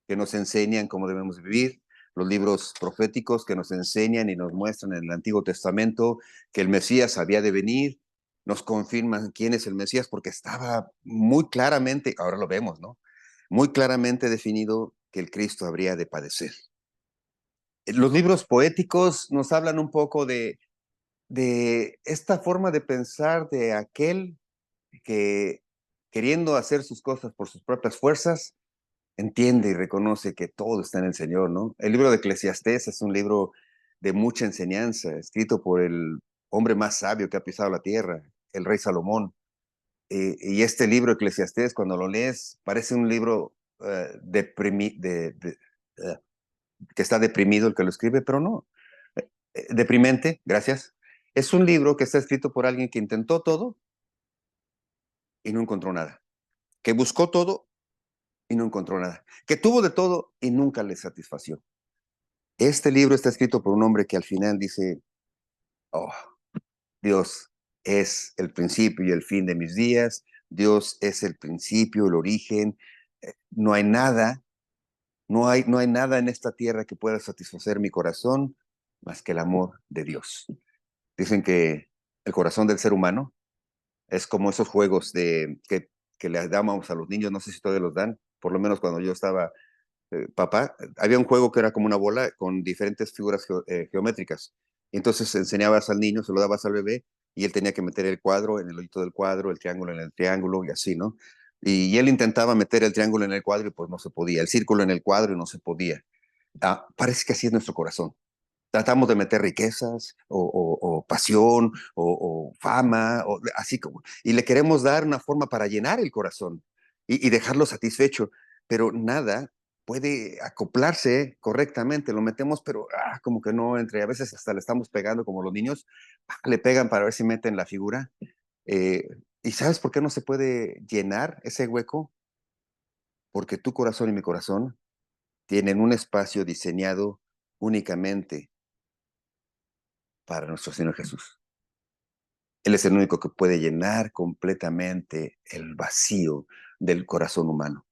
que nos enseñan cómo debemos vivir, los libros proféticos que nos enseñan y nos muestran en el Antiguo Testamento que el Mesías había de venir, nos confirman quién es el Mesías porque estaba muy claramente, ahora lo vemos, ¿no? Muy claramente definido que el Cristo habría de padecer. Los libros poéticos nos hablan un poco de esta forma de pensar de aquel que queriendo hacer sus cosas por sus propias fuerzas, entiende y reconoce que todo está en el Señor, ¿no? El libro de Eclesiastés es un libro de mucha enseñanza, escrito por el hombre más sabio que ha pisado la tierra, el rey Salomón. Y este libro Eclesiastés, cuando lo lees, parece un libro uh, que está deprimido el que lo escribe, pero no. Deprimente, gracias. Es un libro que está escrito por alguien que intentó todo y no encontró nada, que buscó todo y no encontró nada, que tuvo de todo y nunca le satisfació. Este libro está escrito por un hombre que al final dice, oh, Dios es el principio y el fin de mis días, Dios es el principio, el origen, no hay nada, no hay nada en esta tierra que pueda satisfacer mi corazón más que el amor de Dios. Dicen que el corazón del ser humano es como esos juegos que le damos a los niños, no sé si todavía los dan, por lo menos cuando yo estaba papá, había un juego que era como una bola con diferentes figuras geométricas. Y entonces enseñabas al niño, se lo dabas al bebé y él tenía que meter el cuadro en el hoyito del cuadro, el triángulo en el triángulo y así, ¿no? Y él intentaba meter el triángulo en el cuadro y pues no se podía, el círculo en el cuadro y no se podía. Parece que así es nuestro corazón. Tratamos de meter riquezas o pasión o fama, o así como, y le queremos dar una forma para llenar el corazón y dejarlo satisfecho, pero nada puede acoplarse correctamente. Lo metemos, pero como que no entre. A veces hasta le estamos pegando como los niños, le pegan para ver si meten la figura. Eh, ¿Y sabes por qué no se puede llenar ese hueco? Porque tu corazón y mi corazón tienen un espacio diseñado únicamente para nuestro Señor Jesús. Él es el único que puede llenar completamente el vacío del corazón humano.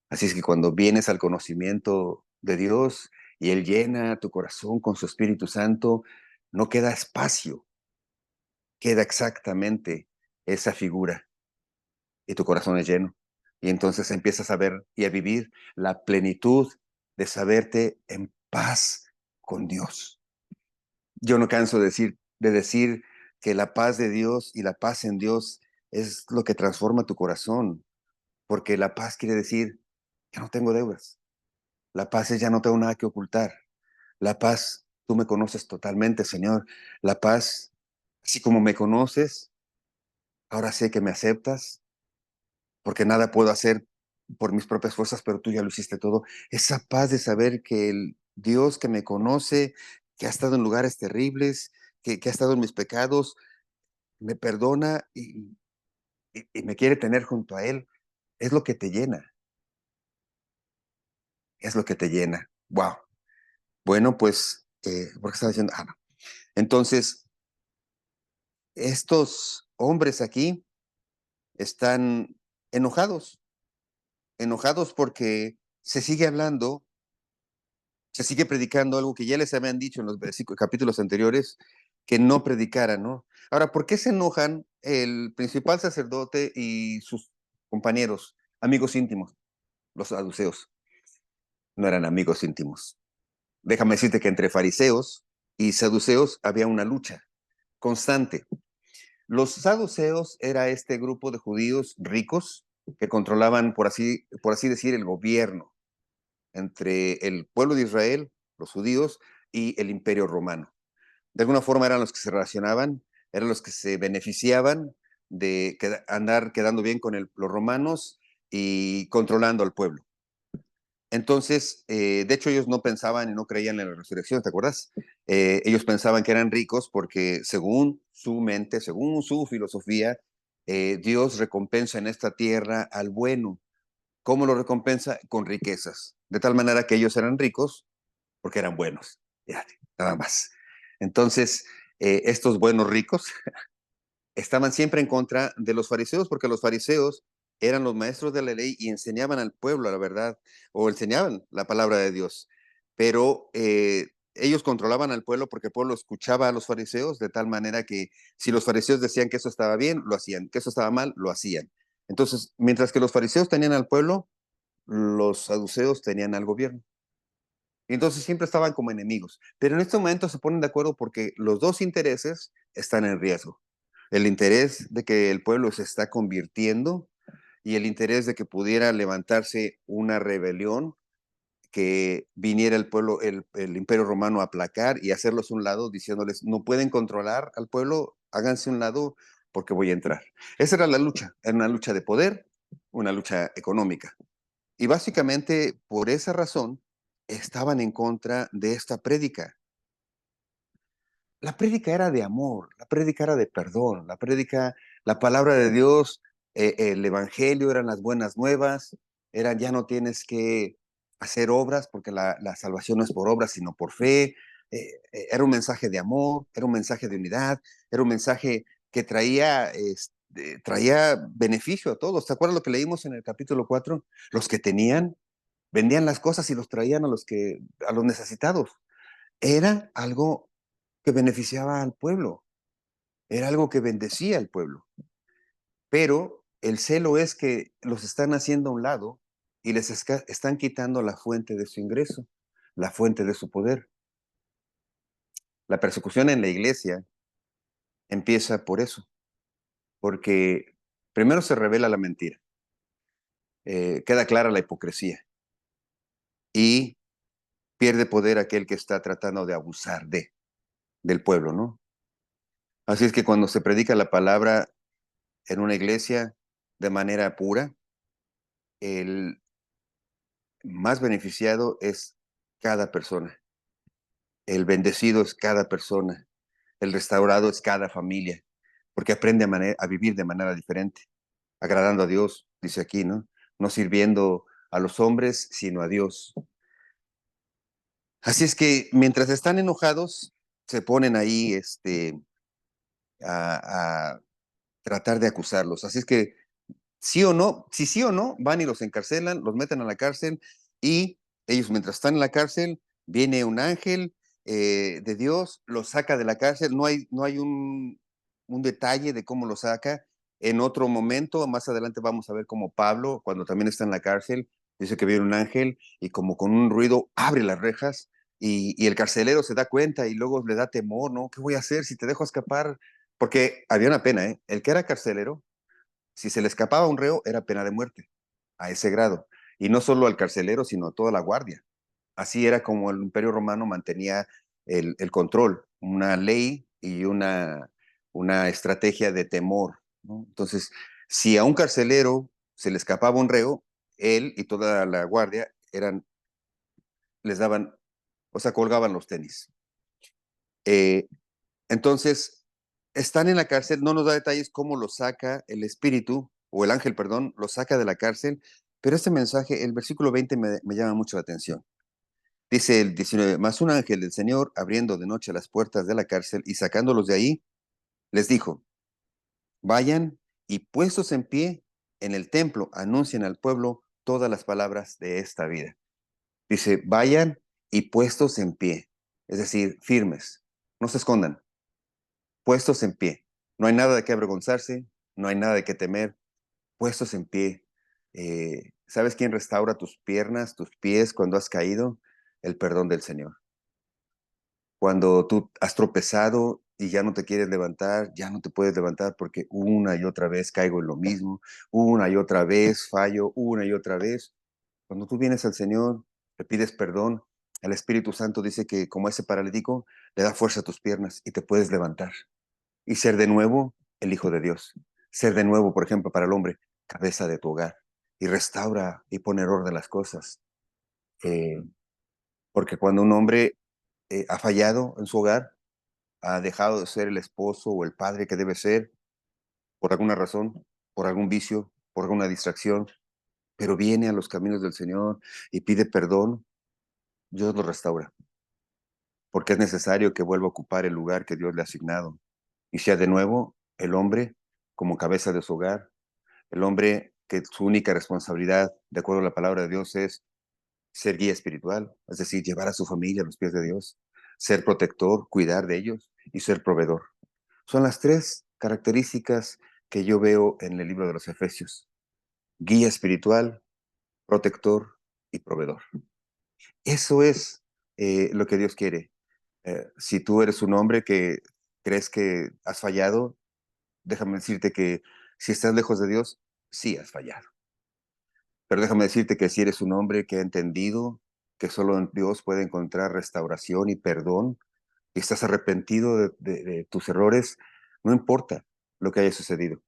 Así es que cuando vienes al conocimiento de Dios y Él llena tu corazón con su Espíritu Santo, no queda espacio, queda exactamente esa figura y tu corazón es lleno. Y entonces empiezas a ver y a vivir la plenitud de saberte en paz con Dios. Yo no canso de decir que la paz de Dios y la paz en Dios es lo que transforma tu corazón, porque la paz quiere decir, ya no tengo deudas. La paz es ya no tengo nada que ocultar. La paz, tú me conoces totalmente, Señor. La paz, así como me conoces, ahora sé que me aceptas, porque nada puedo hacer por mis propias fuerzas, pero tú ya lo hiciste todo. Esa paz de saber que el Dios que me conoce, que ha estado en lugares terribles, que ha estado en mis pecados, me perdona y me quiere tener junto a Él, es lo que te llena, es lo que te llena. Wow. Bueno, pues, ¿por qué estaba diciendo? No. Entonces, estos hombres aquí están enojados, enojados porque se sigue hablando, se sigue predicando algo que ya les habían dicho en los capítulos anteriores, que no predicaran, ¿no? Ahora, ¿por qué se enojan el principal sacerdote y sus compañeros, amigos íntimos, los saduceos? No eran amigos íntimos. Déjame decirte que entre fariseos y saduceos había una lucha constante. Los saduceos era este grupo de judíos ricos que controlaban, por así decir, el gobierno entre el pueblo de Israel, los judíos, y el imperio romano. De alguna forma eran los que se relacionaban eran los que se beneficiaban de andar quedando bien con los romanos y controlando al pueblo. Entonces, de hecho, ellos no pensaban y no creían en la resurrección, ¿te acuerdas? Ellos pensaban que eran ricos porque según su mente, según su filosofía, Dios recompensa en esta tierra al bueno. ¿Cómo lo recompensa? Con riquezas. De tal manera que ellos eran ricos porque eran buenos. Ya, nada más. Entonces, estos buenos ricos estaban siempre en contra de los fariseos, porque los fariseos eran los maestros de la ley y enseñaban al pueblo la verdad, o enseñaban la palabra de Dios. Pero ellos controlaban al pueblo porque el pueblo escuchaba a los fariseos de tal manera que si los fariseos decían que eso estaba bien, lo hacían, que eso estaba mal, lo hacían. Entonces, mientras que los fariseos tenían al pueblo, los saduceos tenían al gobierno. Y entonces siempre estaban como enemigos. Pero en este momento se ponen de acuerdo porque los dos intereses están en riesgo. El interés de que el pueblo se está convirtiendo y el interés de que pudiera levantarse una rebelión, que viniera el pueblo, el imperio romano a aplacar y hacerlos a un lado, diciéndoles, no pueden controlar al pueblo, háganse a un lado porque voy a entrar. Esa era la lucha, era una lucha de poder, una lucha económica. Y básicamente por esa razón estaban en contra de esta prédica. La prédica era de amor, la prédica era de perdón, la prédica, la palabra de Dios, el evangelio eran las buenas nuevas, eran ya no tienes que hacer obras porque la salvación no es por obras sino por fe. Era un mensaje de amor, era un mensaje de unidad, era un mensaje que traía beneficio a todos. ¿Te acuerdas lo que leímos en el capítulo 4? Los que tenían vendían las cosas y los traían a los necesitados. Era algo que beneficiaba al pueblo, era algo que bendecía al pueblo. Pero el celo es que los están haciendo a un lado y les están quitando la fuente de su ingreso, la fuente de su poder. La persecución en la iglesia empieza por eso, porque primero se revela la mentira, queda clara la hipocresía y pierde poder aquel que está tratando de abusar del pueblo, ¿no? Así es que cuando se predica la palabra en una iglesia de manera pura, el más beneficiado es cada persona. El bendecido es cada persona. El restaurado es cada familia, porque aprende a vivir de manera diferente, agradando a Dios, dice aquí, ¿no? No sirviendo a los hombres, sino a Dios. Así es que mientras están enojados, se ponen ahí a tratar de acusarlos. Así es que sí o no, si sí o no, van y los encarcelan, los meten a la cárcel y ellos mientras están en la cárcel, viene un ángel de Dios, los saca de la cárcel, no hay un detalle de cómo lo saca. En otro momento, más adelante vamos a ver cómo Pablo, cuando también está en la cárcel, dice que viene un ángel y como con un ruido abre las rejas y el carcelero se da cuenta y luego le da temor, ¿no? ¿Qué voy a hacer si te dejo escapar? Porque había una pena, ¿eh? El que era carcelero si se le escapaba un reo, era pena de muerte, a ese grado. Y no solo al carcelero, sino a toda la guardia. Así era como el Imperio Romano mantenía el control, una ley y una estrategia de temor, ¿no? Entonces, si a un carcelero se le escapaba un reo, él y toda la guardia les daban, o sea, colgaban los tenis. Eh, entonces, están en la cárcel, no nos da detalles cómo lo saca el espíritu, o el ángel, perdón, lo saca de la cárcel, pero este mensaje, el versículo 20 me llama mucho la atención. Dice el 19, más un ángel del Señor, abriendo de noche las puertas de la cárcel y sacándolos de ahí, les dijo, vayan y puestos en pie en el templo, anuncien al pueblo todas las palabras de esta vida. Dice, vayan y puestos en pie, es decir, firmes, no se escondan, puestos en pie. No hay nada de qué avergonzarse, no hay nada de qué temer, puestos en pie. ¿Sabes quién restaura tus piernas, tus pies cuando has caído? El perdón del Señor. Cuando tú has tropezado y ya no te quieres levantar, ya no te puedes levantar porque una y otra vez caigo en lo mismo, una y otra vez fallo, una y otra vez. Cuando tú vienes al Señor, le pides perdón, el Espíritu Santo dice que como ese paralítico, le da fuerza a tus piernas y te puedes levantar. y ser de nuevo el Hijo de Dios. Ser de nuevo, por ejemplo, para el hombre, cabeza de tu hogar y restaura y pone orden a las cosas. Eh, Porque cuando un hombre ha fallado en su hogar, ha dejado de ser el esposo o el padre que debe ser, por alguna razón, por algún vicio, por alguna distracción, pero viene a los caminos del Señor y pide perdón, Dios lo restaura, porque es necesario que vuelva a ocupar el lugar que Dios le ha asignado y sea de nuevo el hombre como cabeza de su hogar, el hombre que su única responsabilidad, de acuerdo a la palabra de Dios, es ser guía espiritual, es decir, llevar a su familia a los pies de Dios, ser protector, cuidar de ellos y ser proveedor. Son las tres características que yo veo en el libro de los Efesios: guía espiritual, protector y proveedor. Eso es lo que Dios quiere. Si tú eres un hombre que crees que has fallado, déjame decirte que si estás lejos de Dios, sí has fallado. Pero déjame decirte que si eres un hombre que ha entendido que solo en Dios puede encontrar restauración y perdón, y estás arrepentido de tus errores, no importa lo que haya sucedido.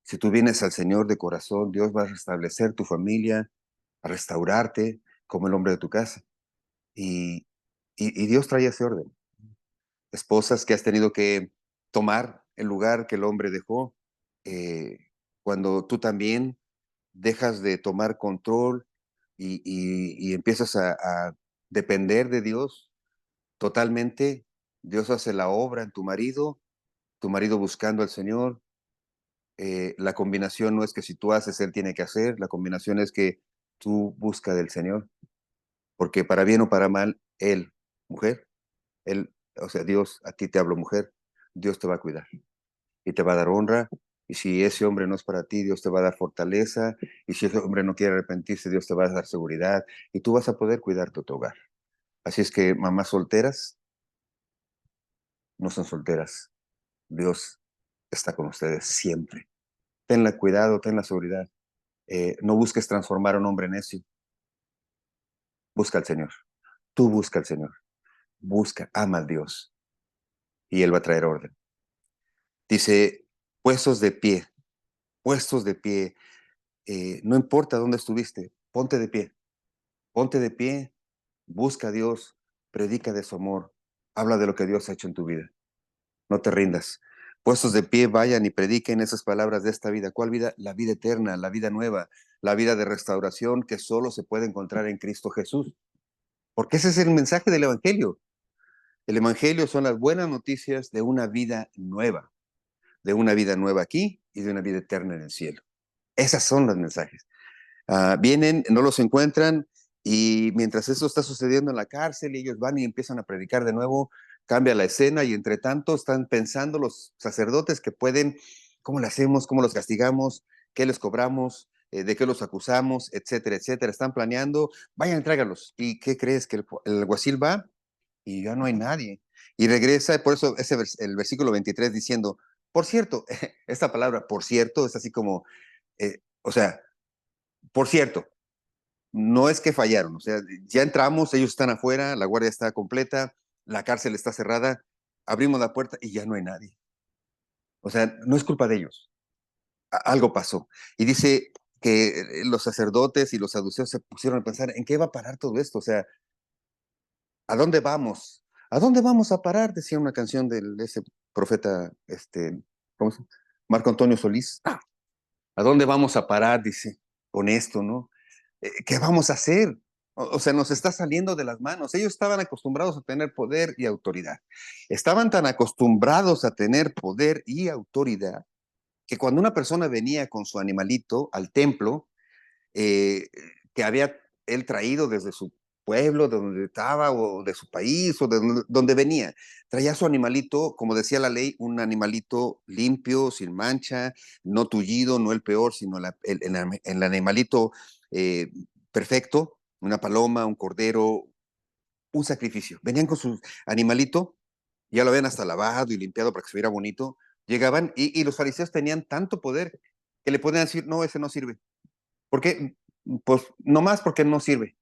Si tú vienes al Señor de corazón, Dios va a restablecer tu familia, a restaurarte como el hombre de tu casa. Y, y Dios trae ese orden. Esposas que has tenido que tomar el lugar que el hombre dejó, eh, cuando tú también dejas de tomar control y empiezas a depender de Dios totalmente, Dios hace la obra en tu marido buscando al Señor. La combinación no es que si tú haces, Él tiene que hacer, la combinación es que tú buscas del Señor, porque para bien o para mal, Él, mujer, Él, o sea, Dios, a ti te hablo mujer, Dios te va a cuidar y te va a dar honra. Y si ese hombre no es para ti, Dios te va a dar fortaleza. Y si ese hombre no quiere arrepentirse, Dios te va a dar seguridad. Y tú vas a poder cuidar tu hogar. Así es que mamás solteras no son solteras. Dios está con ustedes siempre. Tenla cuidado, tenla seguridad. No busques transformar a un hombre necio. Busca al Señor. Tú busca al Señor. Busca, ama a Dios. Y Él va a traer orden. Dice, puestos de pie, puestos de pie. No importa dónde estuviste, ponte de pie. Ponte de pie, busca a Dios, predica de su amor, habla de lo que Dios ha hecho en tu vida. No te rindas. Puestos de pie, vayan y prediquen esas palabras de esta vida. ¿Cuál vida? La vida eterna, la vida nueva, la vida de restauración que solo se puede encontrar en Cristo Jesús. Porque ese es el mensaje del Evangelio. El Evangelio son las buenas noticias de una vida nueva aquí y de una vida eterna en el cielo. Esas son los mensajes. Vienen, no los encuentran y mientras eso está sucediendo en la cárcel y ellos van y empiezan a predicar de nuevo, cambia la escena y entre tanto están pensando los sacerdotes que pueden, ¿cómo le hacemos? ¿Cómo los castigamos? ¿Qué les cobramos? ¿De qué los acusamos? Etcétera, etcétera. Están planeando, vayan, tráigalos. ¿Y qué crees? Que el alguacil va y ya no hay nadie. Y regresa, por eso el versículo 23 diciendo, por cierto, esta palabra, por cierto, es así como, o sea, por cierto, no es que fallaron, o sea, ya entramos, ellos están afuera, la guardia está completa, la cárcel está cerrada, abrimos la puerta y ya no hay nadie. O sea, no es culpa de ellos, algo pasó. Y dice que los sacerdotes y los saduceos se pusieron a pensar, ¿en qué va a parar todo esto? O sea, ¿a dónde vamos? ¿A dónde vamos a parar? Decía una canción de ese profeta, ¿cómo se llama? Marco Antonio Solís. ¿A dónde vamos a parar? Dice, con esto, ¿no? ¿Qué vamos a hacer? O sea, nos está saliendo de las manos. Ellos estaban acostumbrados a tener poder y autoridad. Estaban tan acostumbrados a tener poder y autoridad que cuando una persona venía con su animalito al templo, eh, que había él traído desde su pueblo, de donde estaba, o de su país, o de donde venía. Traía su animalito, como decía la ley, un animalito limpio, sin mancha, no tullido, no el peor, sino el animalito eh, perfecto, una paloma, un cordero, un sacrificio. Venían con su animalito, ya lo habían hasta lavado y limpiado para que se viera bonito. Llegaban y los fariseos tenían tanto poder que le podían decir, no, ese no sirve. ¿Por qué? Pues nomás porque no sirve.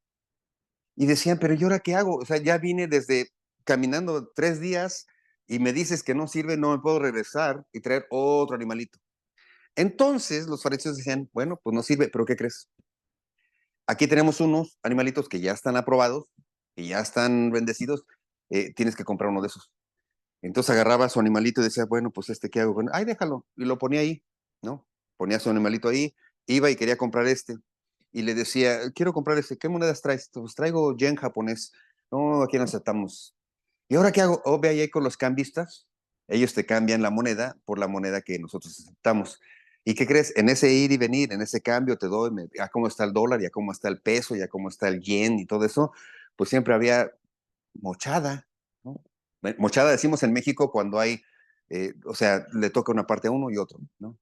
Y decían, pero ¿y ahora qué hago? O sea, ya vine desde caminando 3 días y me dices que no sirve, no me puedo regresar y traer otro animalito. Entonces los fariseos decían, bueno, pues no sirve, pero ¿qué crees? Aquí tenemos unos animalitos que ya están aprobados, que ya están bendecidos, tienes que comprar uno de esos. Entonces agarraba a su animalito y decía, bueno, pues ¿qué hago? Bueno, ay, déjalo. Y lo ponía ahí, ¿no? Ponía su animalito ahí, iba y quería comprar este. Y le decía, quiero comprar este, ¿qué monedas traes? Pues traigo yen japonés. No, aquí no aceptamos. ¿Y ahora qué hago? Oh, ve ahí con los cambistas. Ellos te cambian la moneda por la moneda que nosotros aceptamos. ¿Y qué crees? En ese ir y venir, en ese cambio te doy, ya cómo está el dólar, ya cómo está el peso, ya cómo está el yen y todo eso, pues siempre había mochada, ¿no? Mochada decimos en México cuando hay, o sea, le toca una parte a uno y otro, ¿no?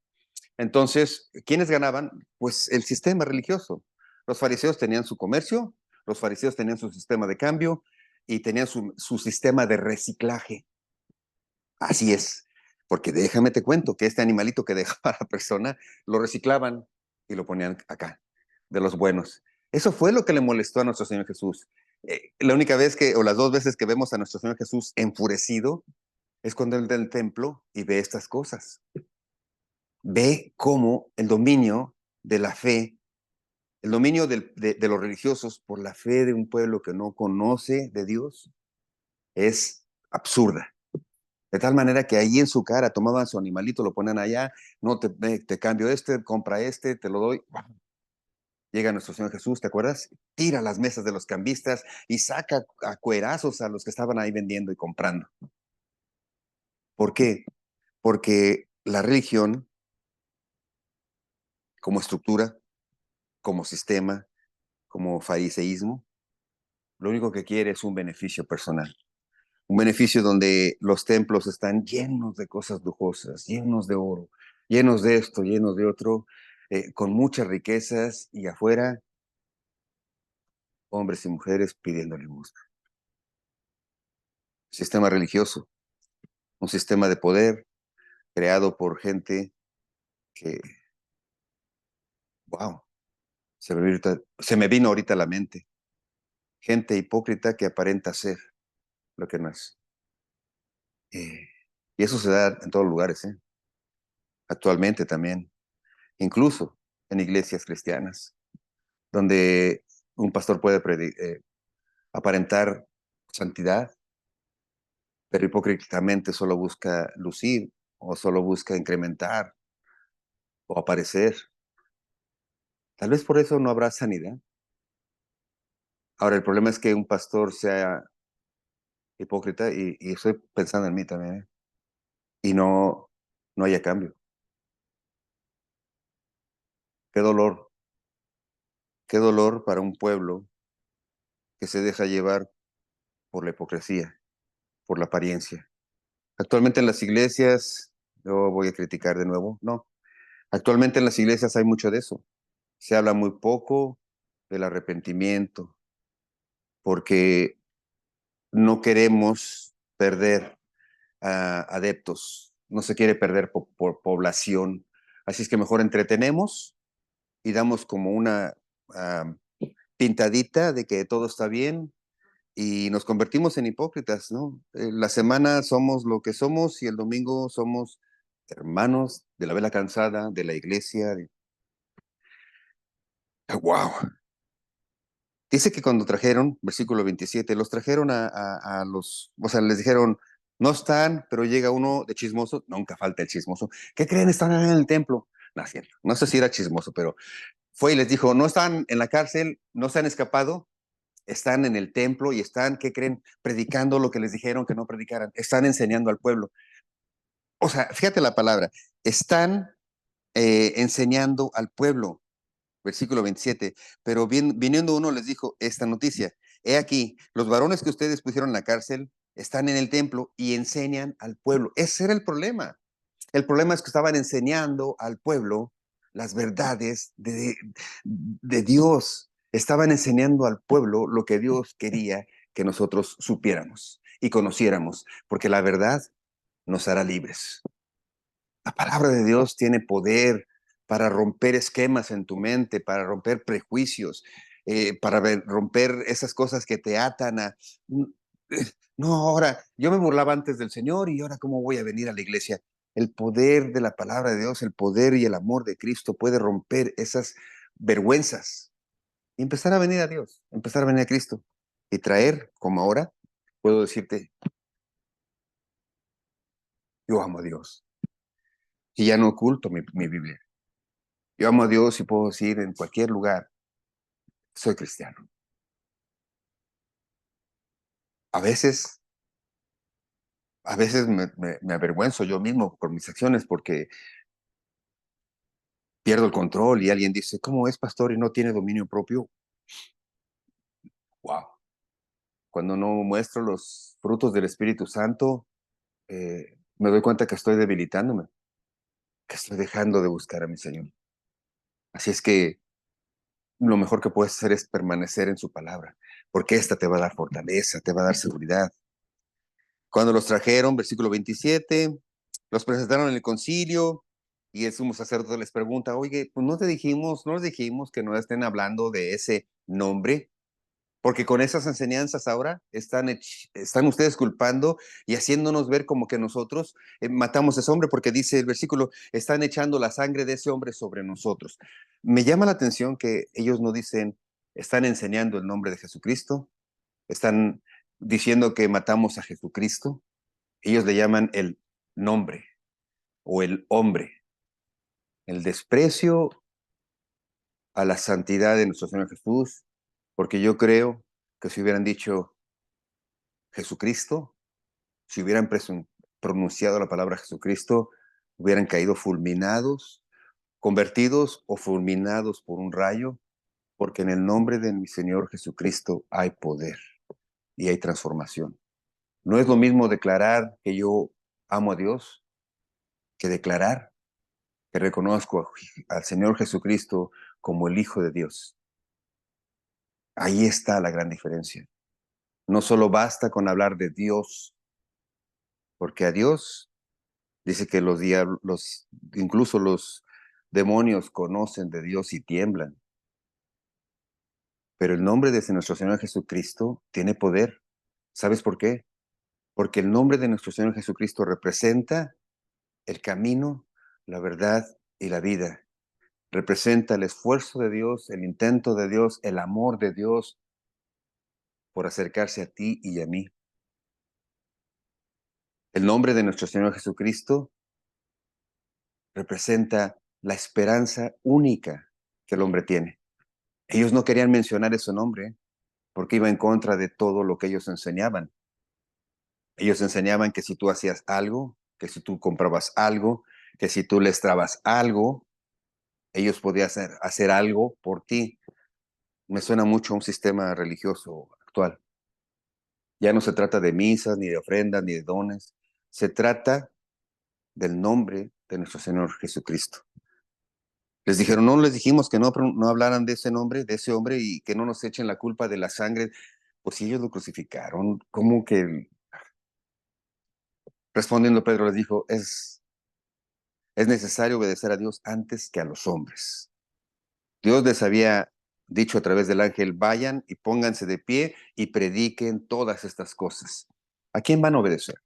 Entonces, ¿quiénes ganaban? Pues el sistema religioso. Los fariseos tenían su comercio, los fariseos tenían su sistema de cambio y tenían su sistema de reciclaje. Así es, porque déjame te cuento que este animalito que dejaba la persona lo reciclaban y lo ponían acá, de los buenos. Eso fue lo que le molestó a nuestro Señor Jesús. La única vez que, o las dos veces que vemos a nuestro Señor Jesús enfurecido, es cuando él da el templo y ve estas cosas. Ve cómo el dominio de la fe, el dominio de los religiosos por la fe de un pueblo que no conoce de Dios es absurda. De tal manera que ahí en su cara tomaban su animalito, lo ponen allá, no te cambio este, compra este, te lo doy. Llega nuestro Señor Jesús, ¿te acuerdas? Tira las mesas de los cambistas y saca a cuerazos a los que estaban ahí vendiendo y comprando. ¿Por qué? Porque la religión, como estructura, como sistema, como fariseísmo, lo único que quiere es un beneficio personal. Un beneficio donde los templos están llenos de cosas lujosas, llenos de oro, llenos de esto, llenos de otro, con muchas riquezas y afuera hombres y mujeres pidiendo limosna. Sistema religioso, un sistema de poder creado por gente que, wow, se me vino ahorita a la mente. Gente hipócrita que aparenta ser lo que no es. Eh, y eso se da en todos lugares, ¿eh? Actualmente también, incluso en iglesias cristianas, donde un pastor puede aparentar santidad, pero hipócritamente solo busca lucir o solo busca incrementar o aparecer. Tal vez por eso no habrá sanidad. Ahora, el problema es que un pastor sea hipócrita y estoy pensando en mí también, ¿eh? Y no haya cambio. Qué qué dolor para un pueblo que se deja llevar por la hipocresía, por la apariencia. Actualmente en las iglesias, yo voy a criticar de nuevo, no. Actualmente en las iglesias hay mucho de eso. Se habla muy poco del arrepentimiento, porque no queremos perder adeptos, no se quiere perder por población. Así es que mejor entretenemos y damos como una uh, pintadita de que todo está bien y nos convertimos en hipócritas, ¿no? La semana somos lo que somos y el domingo somos hermanos de la vela cansada, de la iglesia. ¡Wow! Dice que cuando trajeron, versículo 27, los trajeron a los, o sea, les dijeron, no están, pero llega uno de chismoso, nunca falta el chismoso. ¿Qué creen? Están en el templo. No, no sé si era chismoso, pero fue y les dijo, no están en la cárcel, no se han escapado, están en el templo y están, ¿qué creen? Predicando lo que les dijeron que no predicaran, están enseñando al pueblo. O sea, fíjate la palabra, están enseñando al pueblo. Versículo 27, pero viniendo uno les dijo esta noticia, he aquí, los varones que ustedes pusieron en la cárcel están en el templo y enseñan al pueblo. Ese era el problema. El problema es que estaban enseñando al pueblo las verdades de Dios. Estaban enseñando al pueblo lo que Dios quería que nosotros supiéramos y conociéramos, porque la verdad nos hará libres. La palabra de Dios tiene poder para romper esquemas en tu mente, para romper prejuicios, para romper esas cosas que te atan a... No, ahora, yo me burlaba antes del Señor y ahora cómo voy a venir a la iglesia. El poder de la palabra de Dios, el poder y el amor de Cristo puede romper esas vergüenzas y empezar a venir a Dios, empezar a venir a Cristo y traer, como ahora, puedo decirte, yo amo a Dios y ya no oculto mi Biblia. Yo amo a Dios y puedo decir en cualquier lugar, soy cristiano. A veces, a veces me avergüenzo yo mismo por mis acciones porque pierdo el control y alguien dice, ¿cómo es pastor y no tiene dominio propio? Wow. Cuando no muestro los frutos del Espíritu Santo, me doy cuenta que estoy debilitándome, que estoy dejando de buscar a mi Señor. Así es que lo mejor que puedes hacer es permanecer en su palabra, porque esta te va a dar fortaleza, te va a dar seguridad. Cuando los trajeron, versículo 27, los presentaron en el concilio y el sumo sacerdote les pregunta, oye, pues no les dijimos que no estén hablando de ese nombre. Porque con esas enseñanzas ahora están ustedes culpando y haciéndonos ver como que nosotros matamos a ese hombre, porque dice el versículo, están echando la sangre de ese hombre sobre nosotros. Me llama la atención que ellos no dicen, están enseñando el nombre de Jesucristo, están diciendo que matamos a Jesucristo. Ellos le llaman el nombre o el hombre, el desprecio a la santidad de nuestro Señor Jesús, porque yo creo que si hubieran dicho Jesucristo, si hubieran pronunciado la palabra Jesucristo, hubieran caído fulminados, convertidos o fulminados por un rayo, porque en el nombre de mi Señor Jesucristo hay poder y hay transformación. No es lo mismo declarar que yo amo a Dios que declarar que reconozco al Señor Jesucristo como el Hijo de Dios. Ahí está la gran diferencia. No solo basta con hablar de Dios, porque a Dios dice que los diablos, incluso los demonios conocen de Dios y tiemblan. Pero el nombre de nuestro Señor Jesucristo tiene poder. ¿Sabes por qué? Porque el nombre de nuestro Señor Jesucristo representa el camino, la verdad y la vida. Representa el esfuerzo de Dios, el intento de Dios, el amor de Dios por acercarse a ti y a mí. El nombre de nuestro Señor Jesucristo representa la esperanza única que el hombre tiene. Ellos no querían mencionar ese nombre porque iba en contra de todo lo que ellos enseñaban. Ellos enseñaban que si tú hacías algo, que si tú comprabas algo, que si tú les trabas algo, ellos podían hacer algo por ti. Me suena mucho a un sistema religioso actual. Ya no se trata de misas, ni de ofrendas, ni de dones. Se trata del nombre de nuestro Señor Jesucristo. Les dijeron, no les dijimos que no hablaran de ese nombre, de ese hombre, y que no nos echen la culpa de la sangre. Pues si ellos lo crucificaron, ¿cómo que? Respondiendo Pedro les dijo, es necesario obedecer a Dios antes que a los hombres. Dios les había dicho a través del ángel, vayan y pónganse de pie y prediquen todas estas cosas. ¿A quién van a obedecer?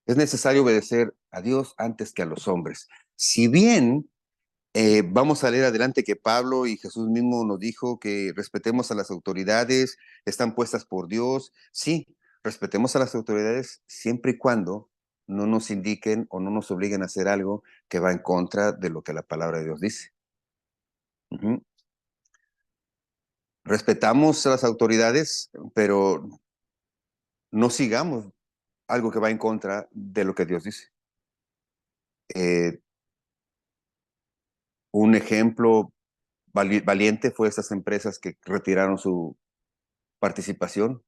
Es necesario obedecer a Dios antes que a los hombres. Si bien vamos a leer adelante que Pablo y Jesús mismo nos dijo que respetemos a las autoridades, están puestas por Dios. Sí, respetemos a las autoridades siempre y cuando no nos indiquen o no nos obliguen a hacer algo que va en contra de lo que la palabra de Dios dice. Ujú. Respetamos a las autoridades, pero no sigamos algo que va en contra de lo que Dios dice. Eh, un ejemplo valiente fue estas empresas que retiraron su participación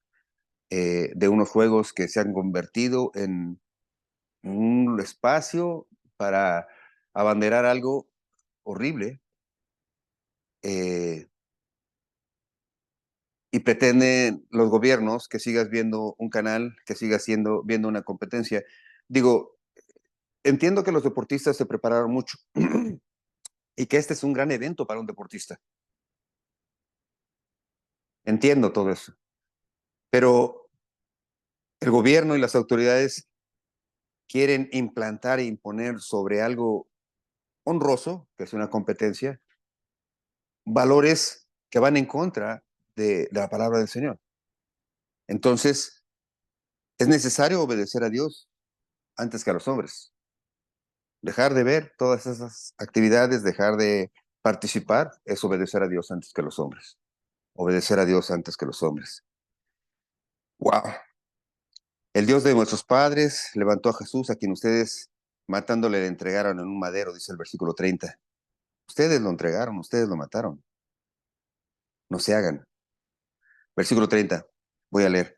de unos juegos que se han convertido en un espacio para abanderar algo horrible eh, y pretenden los gobiernos que sigas viendo un canal, que sigas viendo una competencia. Digo, entiendo que los deportistas se prepararon mucho y que este es un gran evento para un deportista. Entiendo todo eso. Pero El gobierno y las autoridades quieren implantar e imponer sobre algo honroso, que es una competencia, valores que van en contra de la palabra del Señor. Entonces, es necesario obedecer a Dios antes que a los hombres. Dejar de ver todas esas actividades, dejar de participar, es obedecer a Dios antes que a los hombres. Obedecer a Dios antes que los hombres. ¡Wow! El Dios de nuestros padres levantó a Jesús, a quien ustedes matándole le entregaron en un madero, dice el versículo 30. Ustedes lo entregaron, ustedes lo mataron. No se hagan. Versículo 30. Voy a leer.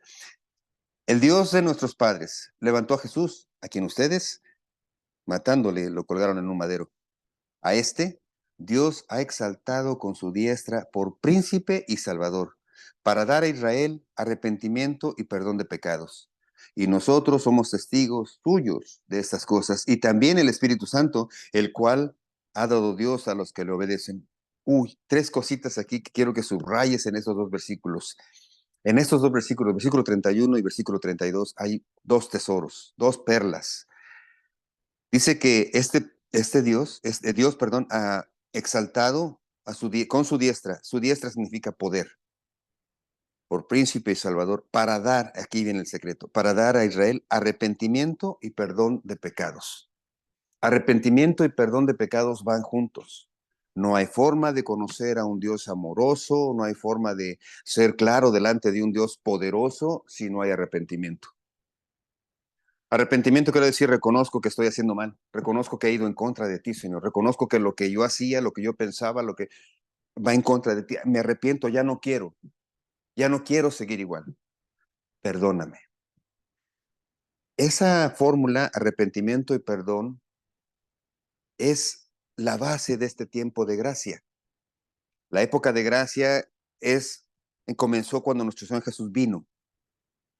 El Dios de nuestros padres levantó a Jesús, a quien ustedes, matándole, lo colgaron en un madero. A este, Dios ha exaltado con su diestra por príncipe y salvador, para dar a Israel arrepentimiento y perdón de pecados. Y nosotros somos testigos suyos de estas cosas, y también el Espíritu Santo, el cual ha dado Dios a los que le obedecen. Uy, tres cositas aquí que quiero que subrayes en estos dos versículos. En estos dos versículos, versículo 31 y versículo 32, hay dos tesoros, dos perlas. Dice que Dios, perdón, ha exaltado con su diestra. Su diestra significa poder, por príncipe y salvador, para dar, aquí viene el secreto, para dar a Israel arrepentimiento y perdón de pecados. Arrepentimiento y perdón de pecados van juntos. No hay forma de conocer a un Dios amoroso, no hay forma de ser claro delante de un Dios poderoso si no hay arrepentimiento. Arrepentimiento quiere decir reconozco que estoy haciendo mal, reconozco que he ido en contra de ti, Señor, reconozco que lo que yo hacía, lo que yo pensaba, lo que va en contra de ti, me arrepiento, ya no quiero seguir igual, perdóname. Esa fórmula, arrepentimiento y perdón, es la base de este tiempo de gracia. La época de gracia comenzó cuando nuestro Señor Jesús vino,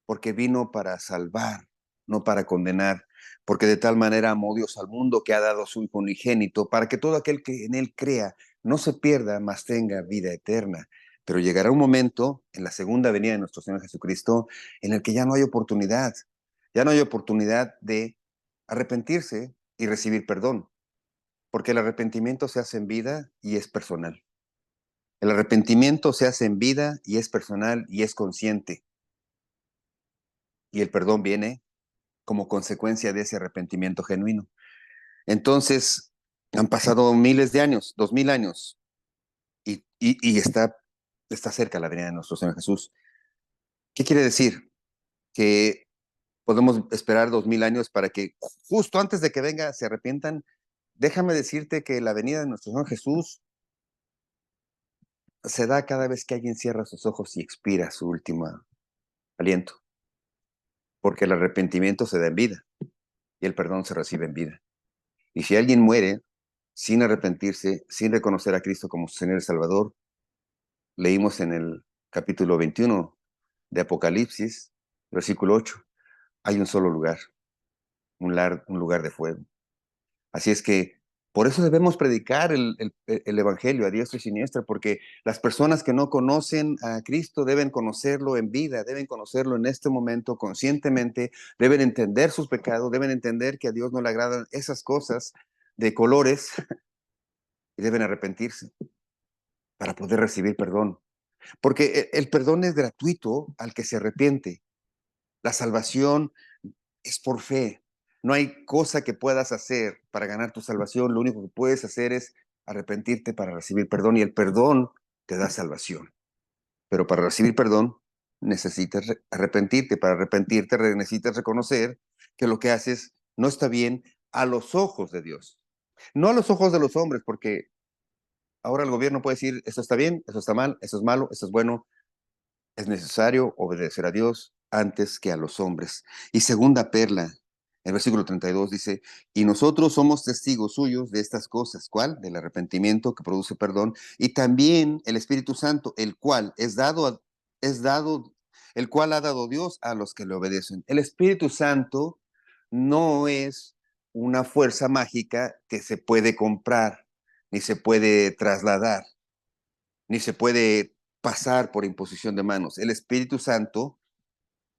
porque vino para salvar, no para condenar, porque de tal manera amó Dios al mundo que ha dado a su Hijo unigénito, para que todo aquel que en él crea no se pierda, mas tenga vida eterna. Pero llegará un momento, en la segunda venida de nuestro Señor Jesucristo, en el que ya no hay oportunidad de arrepentirse y recibir perdón, porque el arrepentimiento se hace en vida y es personal. El arrepentimiento se hace en vida y es personal y es consciente. Y el perdón viene como consecuencia de ese arrepentimiento genuino. Entonces, han pasado miles de años, 2000 años, y está cerca la venida de nuestro Señor Jesús. ¿Qué quiere decir? Que podemos esperar 2000 años para que justo antes de que venga se arrepientan. Déjame decirte que la venida de nuestro Señor Jesús se da cada vez que alguien cierra sus ojos y expira su último aliento, porque el arrepentimiento se da en vida y el perdón se recibe en vida. Y si alguien muere sin arrepentirse, sin reconocer a Cristo como su Señor y Salvador, leímos en el capítulo 21 de Apocalipsis, versículo 8, hay un solo lugar, un lugar de fuego. Así es que por eso debemos predicar el Evangelio a diestra y siniestra, porque las personas que no conocen a Cristo deben conocerlo en vida, deben conocerlo en este momento conscientemente, deben entender sus pecados, deben entender que a Dios no le agradan esas cosas de colores y deben arrepentirse para poder recibir perdón. Porque el perdón es gratuito al que se arrepiente. La salvación es por fe. No hay cosa que puedas hacer para ganar tu salvación. Lo único que puedes hacer es arrepentirte para recibir perdón y el perdón te da salvación. Pero para recibir perdón necesitas arrepentirte. Para arrepentirte necesitas reconocer que lo que haces no está bien a los ojos de Dios. No a los ojos de los hombres, porque ahora el gobierno puede decir, esto está bien, esto está mal, esto es malo, esto es bueno. Es necesario obedecer a Dios antes que a los hombres. Y segunda perla, el versículo 32 dice, y nosotros somos testigos suyos de estas cosas. ¿Cuál? Del arrepentimiento que produce perdón. Y también el Espíritu Santo, el cual es dado, el cual ha dado Dios a los que le obedecen. El Espíritu Santo no es una fuerza mágica que se puede comprar, ni se puede trasladar, ni se puede pasar por imposición de manos. El Espíritu Santo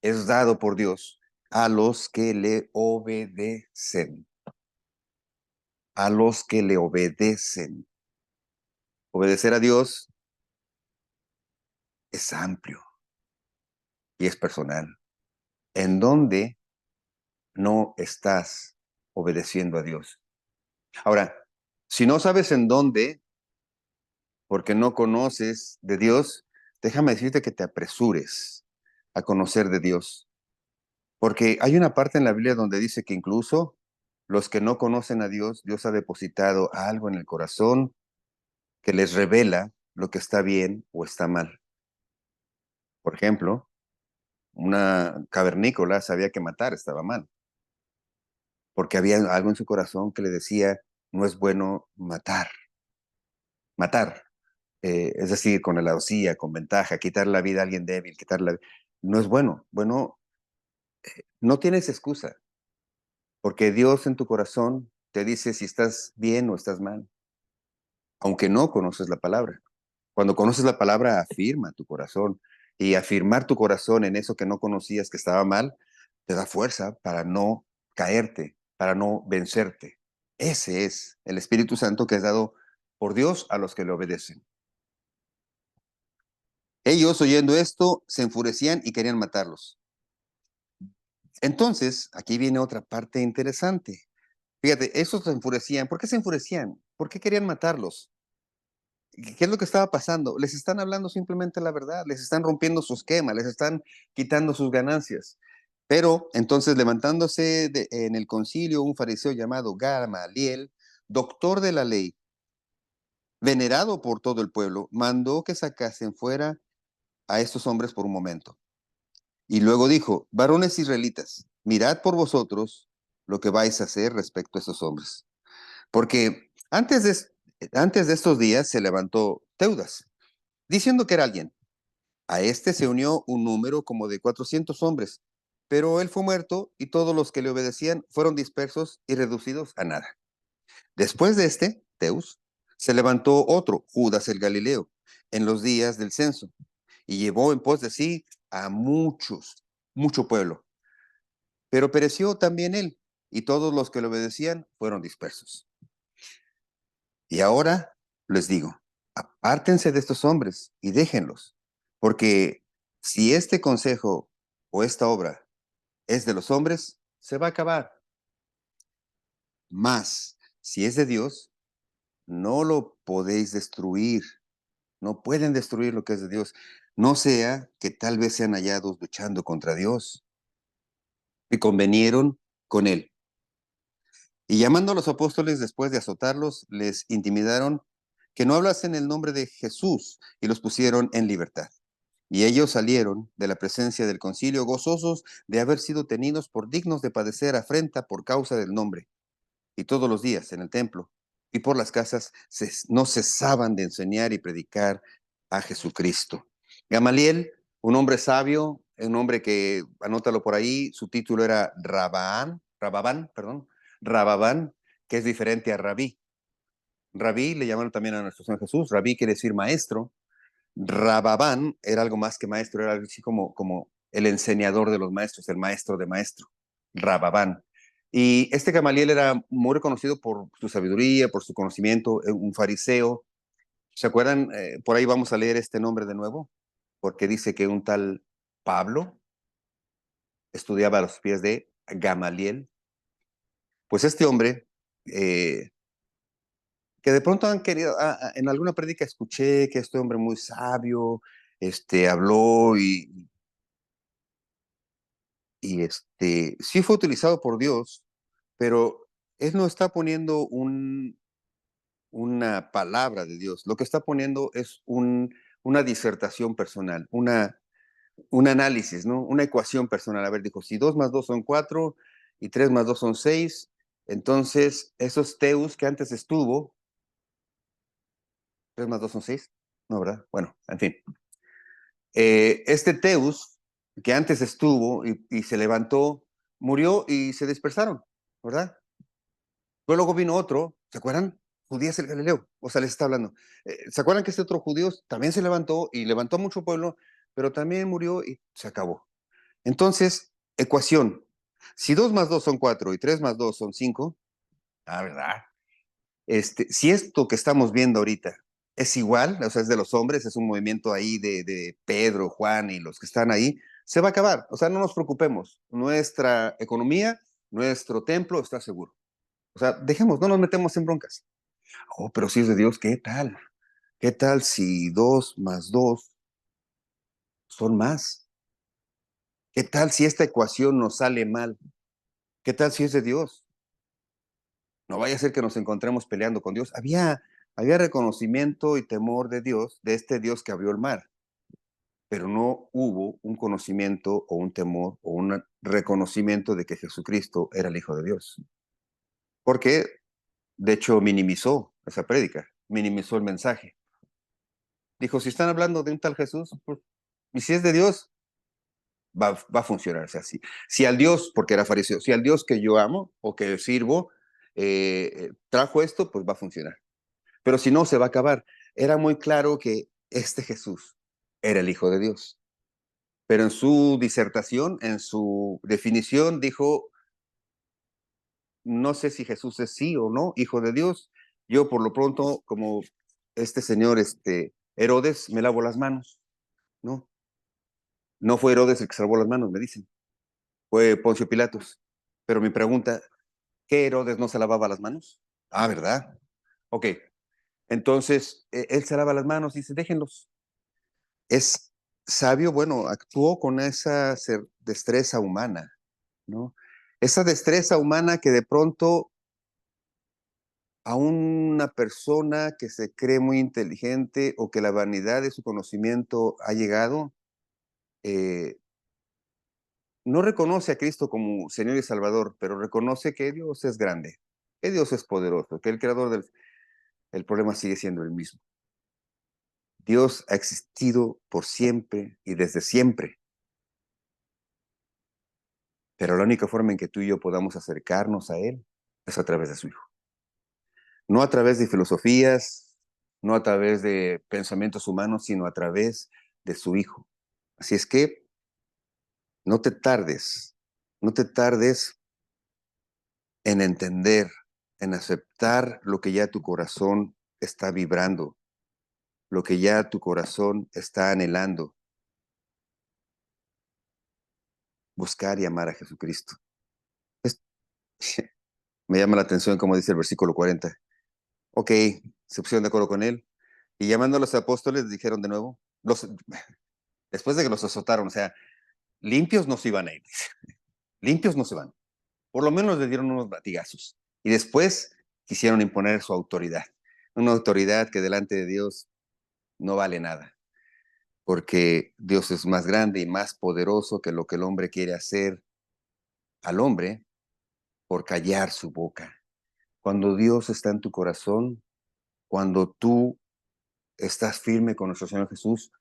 es dado por Dios a los que le obedecen. A los que le obedecen. Obedecer a Dios es amplio y es personal. ¿En dónde no estás obedeciendo a Dios? Ahora, si no sabes en dónde, porque no conoces de Dios, déjame decirte que te apresures a conocer de Dios. Porque hay una parte en la Biblia donde dice que incluso los que no conocen a Dios, Dios ha depositado algo en el corazón que les revela lo que está bien o está mal. Por ejemplo, una cavernícola sabía que matar estaba mal, porque había algo en su corazón que le decía, no es bueno matar, matar, es decir, con alevosía, con ventaja, quitar la vida a alguien débil, no es bueno. Bueno, no tienes excusa, porque Dios en tu corazón te dice si estás bien o estás mal, aunque no conoces la palabra. Cuando conoces la palabra, afirma tu corazón. Y afirmar tu corazón en eso que no conocías que estaba mal, te da fuerza para no caerte, para no vencerte. Ese es el Espíritu Santo que es dado por Dios a los que le obedecen. Ellos, oyendo esto, se enfurecían y querían matarlos. Entonces, aquí viene otra parte interesante. Fíjate, esos se enfurecían. ¿Por qué se enfurecían? ¿Por qué querían matarlos? ¿Qué es lo que estaba pasando? Les están hablando simplemente la verdad, les están rompiendo su esquema, les están quitando sus ganancias. Pero entonces, levantándose en el concilio un fariseo llamado Gamaliel, doctor de la ley, venerado por todo el pueblo, mandó que sacasen fuera a estos hombres por un momento. Y luego dijo, varones israelitas, mirad por vosotros lo que vais a hacer respecto a estos hombres. Porque antes de estos días se levantó Teudas, diciendo que era alguien. A este se unió un número como de 400 hombres, pero él fue muerto y todos los que le obedecían fueron dispersos y reducidos a nada. Después de este, Teus, se levantó otro, Judas el Galileo, en los días del censo, y llevó en pos de sí a mucho pueblo. Pero pereció también él, y todos los que le obedecían fueron dispersos. Y ahora les digo, apártense de estos hombres y déjenlos, porque si este consejo o esta obra es de los hombres, se va a acabar. Mas, si es de Dios, no lo podéis destruir. No pueden destruir lo que es de Dios. No sea que tal vez sean hallados luchando contra Dios. Y convenieron con él. Y llamando a los apóstoles después de azotarlos, les intimidaron que no hablasen el nombre de Jesús y los pusieron en libertad. Y ellos salieron de la presencia del concilio gozosos de haber sido tenidos por dignos de padecer afrenta por causa del nombre. Y todos los días en el templo y por las casas no cesaban de enseñar y predicar a Jesucristo. Gamaliel, un hombre sabio, un hombre que, anótalo por ahí, su título era Rababán, que es diferente a Rabí. Rabí le llamaron también a nuestro Señor Jesús. Rabí quiere decir maestro. Rababán era algo más que maestro, era algo así como el enseñador de los maestros, el maestro de maestro. Rababán. Y este Gamaliel era muy reconocido por su sabiduría, por su conocimiento, un fariseo. ¿Se acuerdan? Por ahí vamos a leer este nombre de nuevo, porque dice que un tal Pablo estudiaba a los pies de Gamaliel. Pues este hombre, que de pronto han querido, en alguna prédica escuché que este hombre muy sabio, habló y sí fue utilizado por Dios, pero él no está poniendo una palabra de Dios, lo que está poniendo es una disertación personal, un análisis, ¿no? Una ecuación personal. A ver, dijo, si 2 más 2 son 4 y 3 más 2 son 6, entonces esos teus que antes estuvo, 3 más 2 son 6, ¿no, verdad? Bueno, en fin. Este teus que antes estuvo y se levantó, murió y se dispersaron, ¿verdad? Pero luego vino otro, ¿se acuerdan? Judías el Galileo, o sea, les está hablando. ¿Se acuerdan que este otro judío también se levantó y levantó mucho pueblo, pero también murió y se acabó? Entonces, ecuación. Si 2 más 2 son 4 y 3 más 2 son 5, ¿verdad? Si esto que estamos viendo ahorita es igual, o sea, es de los hombres, es un movimiento ahí de Pedro, Juan y los que están ahí, se va a acabar. O sea, no nos preocupemos. Nuestra economía, nuestro templo está seguro. O sea, dejemos, no nos metemos en broncas. Oh, pero si es de Dios, ¿qué tal? ¿Qué tal si 2 más 2 son más? ¿Qué tal si esta ecuación nos sale mal? ¿Qué tal si es de Dios? No vaya a ser que nos encontremos peleando con Dios. Había reconocimiento y temor de Dios, de este Dios que abrió el mar, pero no hubo un conocimiento o un temor o un reconocimiento de que Jesucristo era el Hijo de Dios. Porque, de hecho, minimizó esa prédica, minimizó el mensaje. Dijo, si están hablando de un tal Jesús, pues, y si es de Dios, va a funcionar. O sea, si al Dios, porque era fariseo, si al Dios que yo amo o que sirvo trajo esto, pues va a funcionar. Pero si no, se va a acabar. Era muy claro que este Jesús era el Hijo de Dios. Pero en su disertación, en su definición, dijo, no sé si Jesús es sí o no, Hijo de Dios. Yo por lo pronto, como este señor Herodes, me lavo las manos, ¿no? No fue Herodes el que se lavó las manos, me dicen. Fue Poncio Pilatos. Pero mi pregunta, ¿qué Herodes no se lavaba las manos? Ah, ¿verdad? Ok. Entonces, él se lava las manos y dice, déjenlos. Es sabio, bueno, actuó con esa destreza humana, ¿no? Esa destreza humana que de pronto a una persona que se cree muy inteligente o que la vanidad de su conocimiento ha llegado, eh, no reconoce a Cristo como Señor y Salvador, pero reconoce que Dios es grande, que Dios es poderoso, que el creador el problema sigue siendo el mismo. Dios ha existido por siempre y desde siempre. Pero la única forma en que tú y yo podamos acercarnos a Él es a través de su Hijo. No a través de filosofías, no a través de pensamientos humanos, sino a través de su Hijo. Así es que no te tardes, no te tardes en entender, en aceptar lo que ya tu corazón está vibrando, lo que ya tu corazón está anhelando, buscar y amar a Jesucristo. Es- Me llama la atención como dice el versículo 40. Ok, se pusieron de acuerdo con él. Y llamando a los apóstoles, dijeron de nuevo, después de que los azotaron, o sea, limpios no se iban a ir, limpios no se van. Por lo menos le dieron unos latigazos. Y después quisieron imponer su autoridad, una autoridad que delante de Dios no vale nada, porque Dios es más grande y más poderoso que lo que el hombre quiere hacer al hombre por callar su boca. Cuando Dios está en tu corazón, cuando tú estás firme con nuestro Señor Jesús,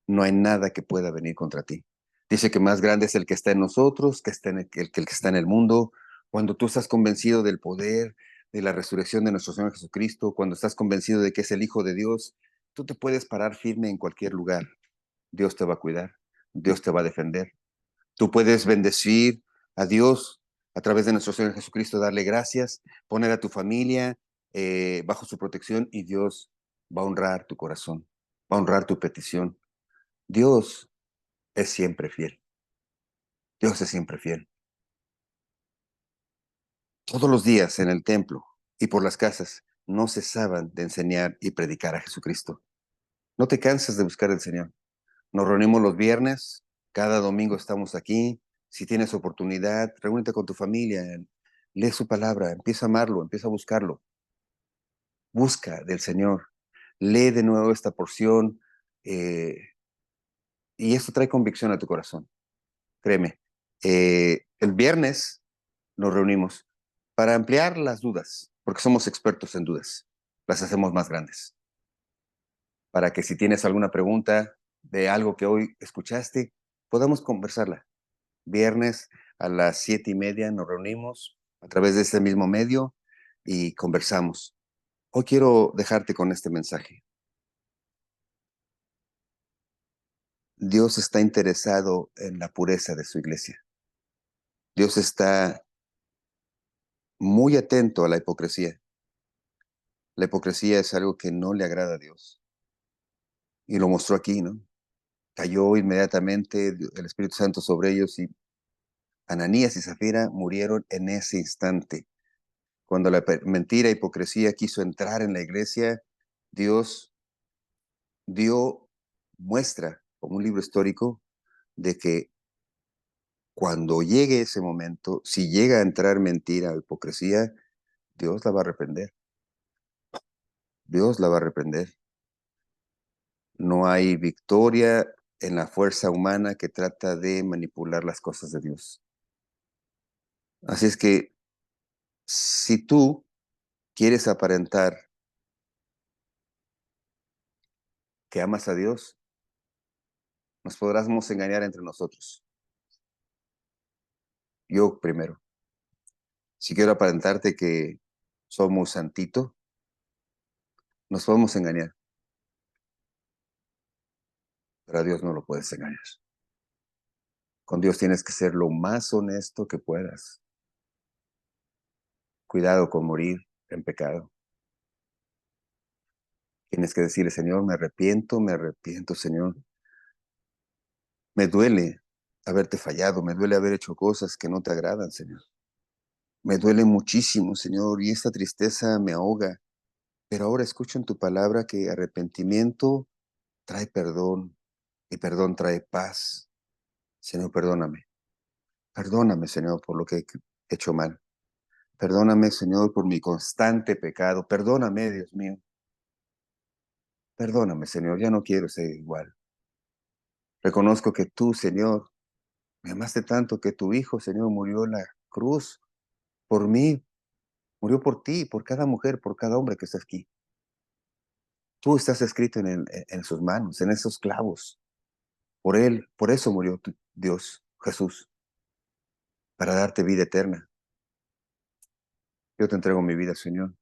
no hay nada que pueda venir contra ti. Dice que más grande es el que está en nosotros que el que está en el mundo. Cuando tú estás convencido del poder, de la resurrección de nuestro Señor Jesucristo, cuando estás convencido de que es el Hijo de Dios, tú te puedes parar firme en cualquier lugar. Dios te va a cuidar, Dios te va a defender. Tú puedes bendecir a Dios a través de nuestro Señor Jesucristo, darle gracias, poner a tu familia bajo su protección y Dios va a honrar tu corazón, va a honrar tu petición. Dios es siempre fiel. Dios es siempre fiel. Todos los días en el templo y por las casas no cesaban de enseñar y predicar a Jesucristo. No te canses de buscar al Señor. Nos reunimos los viernes, cada domingo estamos aquí. Si tienes oportunidad, reúnete con tu familia, lee su palabra, empieza a amarlo, empieza a buscarlo. Busca del Señor. Lee de nuevo esta porción eh, y esto trae convicción a tu corazón. Créeme. El viernes nos reunimos para ampliar las dudas, porque somos expertos en dudas. Las hacemos más grandes. Para que si tienes alguna pregunta de algo que hoy escuchaste, podamos conversarla. Viernes a las 7:30 nos reunimos a través de este mismo medio y conversamos. Hoy quiero dejarte con este mensaje. Dios está interesado en la pureza de su iglesia. Dios está muy atento a la hipocresía. La hipocresía es algo que no le agrada a Dios. Y lo mostró aquí, ¿no? Cayó inmediatamente el Espíritu Santo sobre ellos y Ananías y Zafira murieron en ese instante. Cuando la mentira, hipocresía quiso entrar en la iglesia, Dios dio muestra, como un libro histórico, de que cuando llegue ese momento, si llega a entrar mentira o hipocresía, Dios la va a reprender. Dios la va a reprender. No hay victoria en la fuerza humana que trata de manipular las cosas de Dios. Así es que si tú quieres aparentar que amas a Dios, nos podremos engañar entre nosotros. Yo primero. Si quiero aparentarte que somos santito, nos podemos engañar, pero a Dios no lo puedes engañar. Con Dios tienes que ser lo más honesto que puedas. Cuidado con morir en pecado. Tienes que decirle, Señor, me arrepiento, Señor. Me duele haberte fallado, me duele haber hecho cosas que no te agradan, Señor. Me duele muchísimo, Señor, y esta tristeza me ahoga. Pero ahora escucho en tu palabra que arrepentimiento trae perdón y perdón trae paz. Señor, perdóname. Perdóname, Señor, por lo que he hecho mal. Perdóname, Señor, por mi constante pecado. Perdóname, Dios mío. Perdóname, Señor, ya no quiero ser igual. Reconozco que tú, Señor, me amaste tanto que tu Hijo, Señor, murió en la cruz por mí, murió por ti, por cada mujer, por cada hombre que está aquí. Tú estás escrito en sus manos, en esos clavos. Por Él, por eso murió Dios, Jesús, para darte vida eterna. Yo te entrego mi vida, Señor.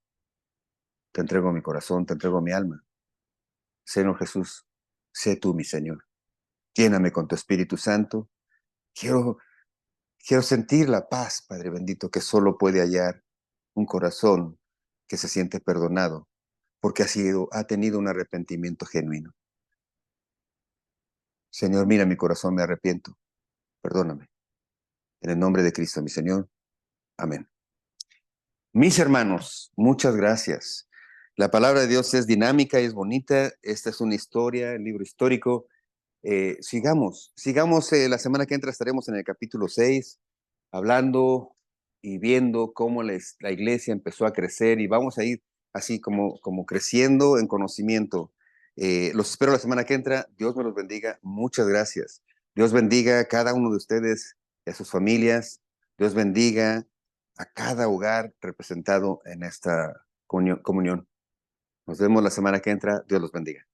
Te entrego mi corazón, te entrego mi alma. Señor Jesús, sé tú mi Señor. Lléname con tu Espíritu Santo. Quiero, quiero sentir la paz, Padre bendito, que solo puede hallar un corazón que se siente perdonado, porque ha tenido un arrepentimiento genuino. Señor, mira mi corazón, me arrepiento. Perdóname. En el nombre de Cristo, mi Señor. Amén. Mis hermanos, muchas gracias. La palabra de Dios es dinámica y es bonita. Esta es una historia, el libro histórico. Sigamos, la semana que entra estaremos en el capítulo 6, hablando y viendo cómo la iglesia empezó a crecer y vamos a ir así como creciendo en conocimiento. Los espero la semana que entra. Dios me los bendiga. Muchas gracias. Dios bendiga a cada uno de ustedes y a sus familias. Dios bendiga a cada hogar representado en esta comunión. Nos vemos la semana que entra. Dios los bendiga.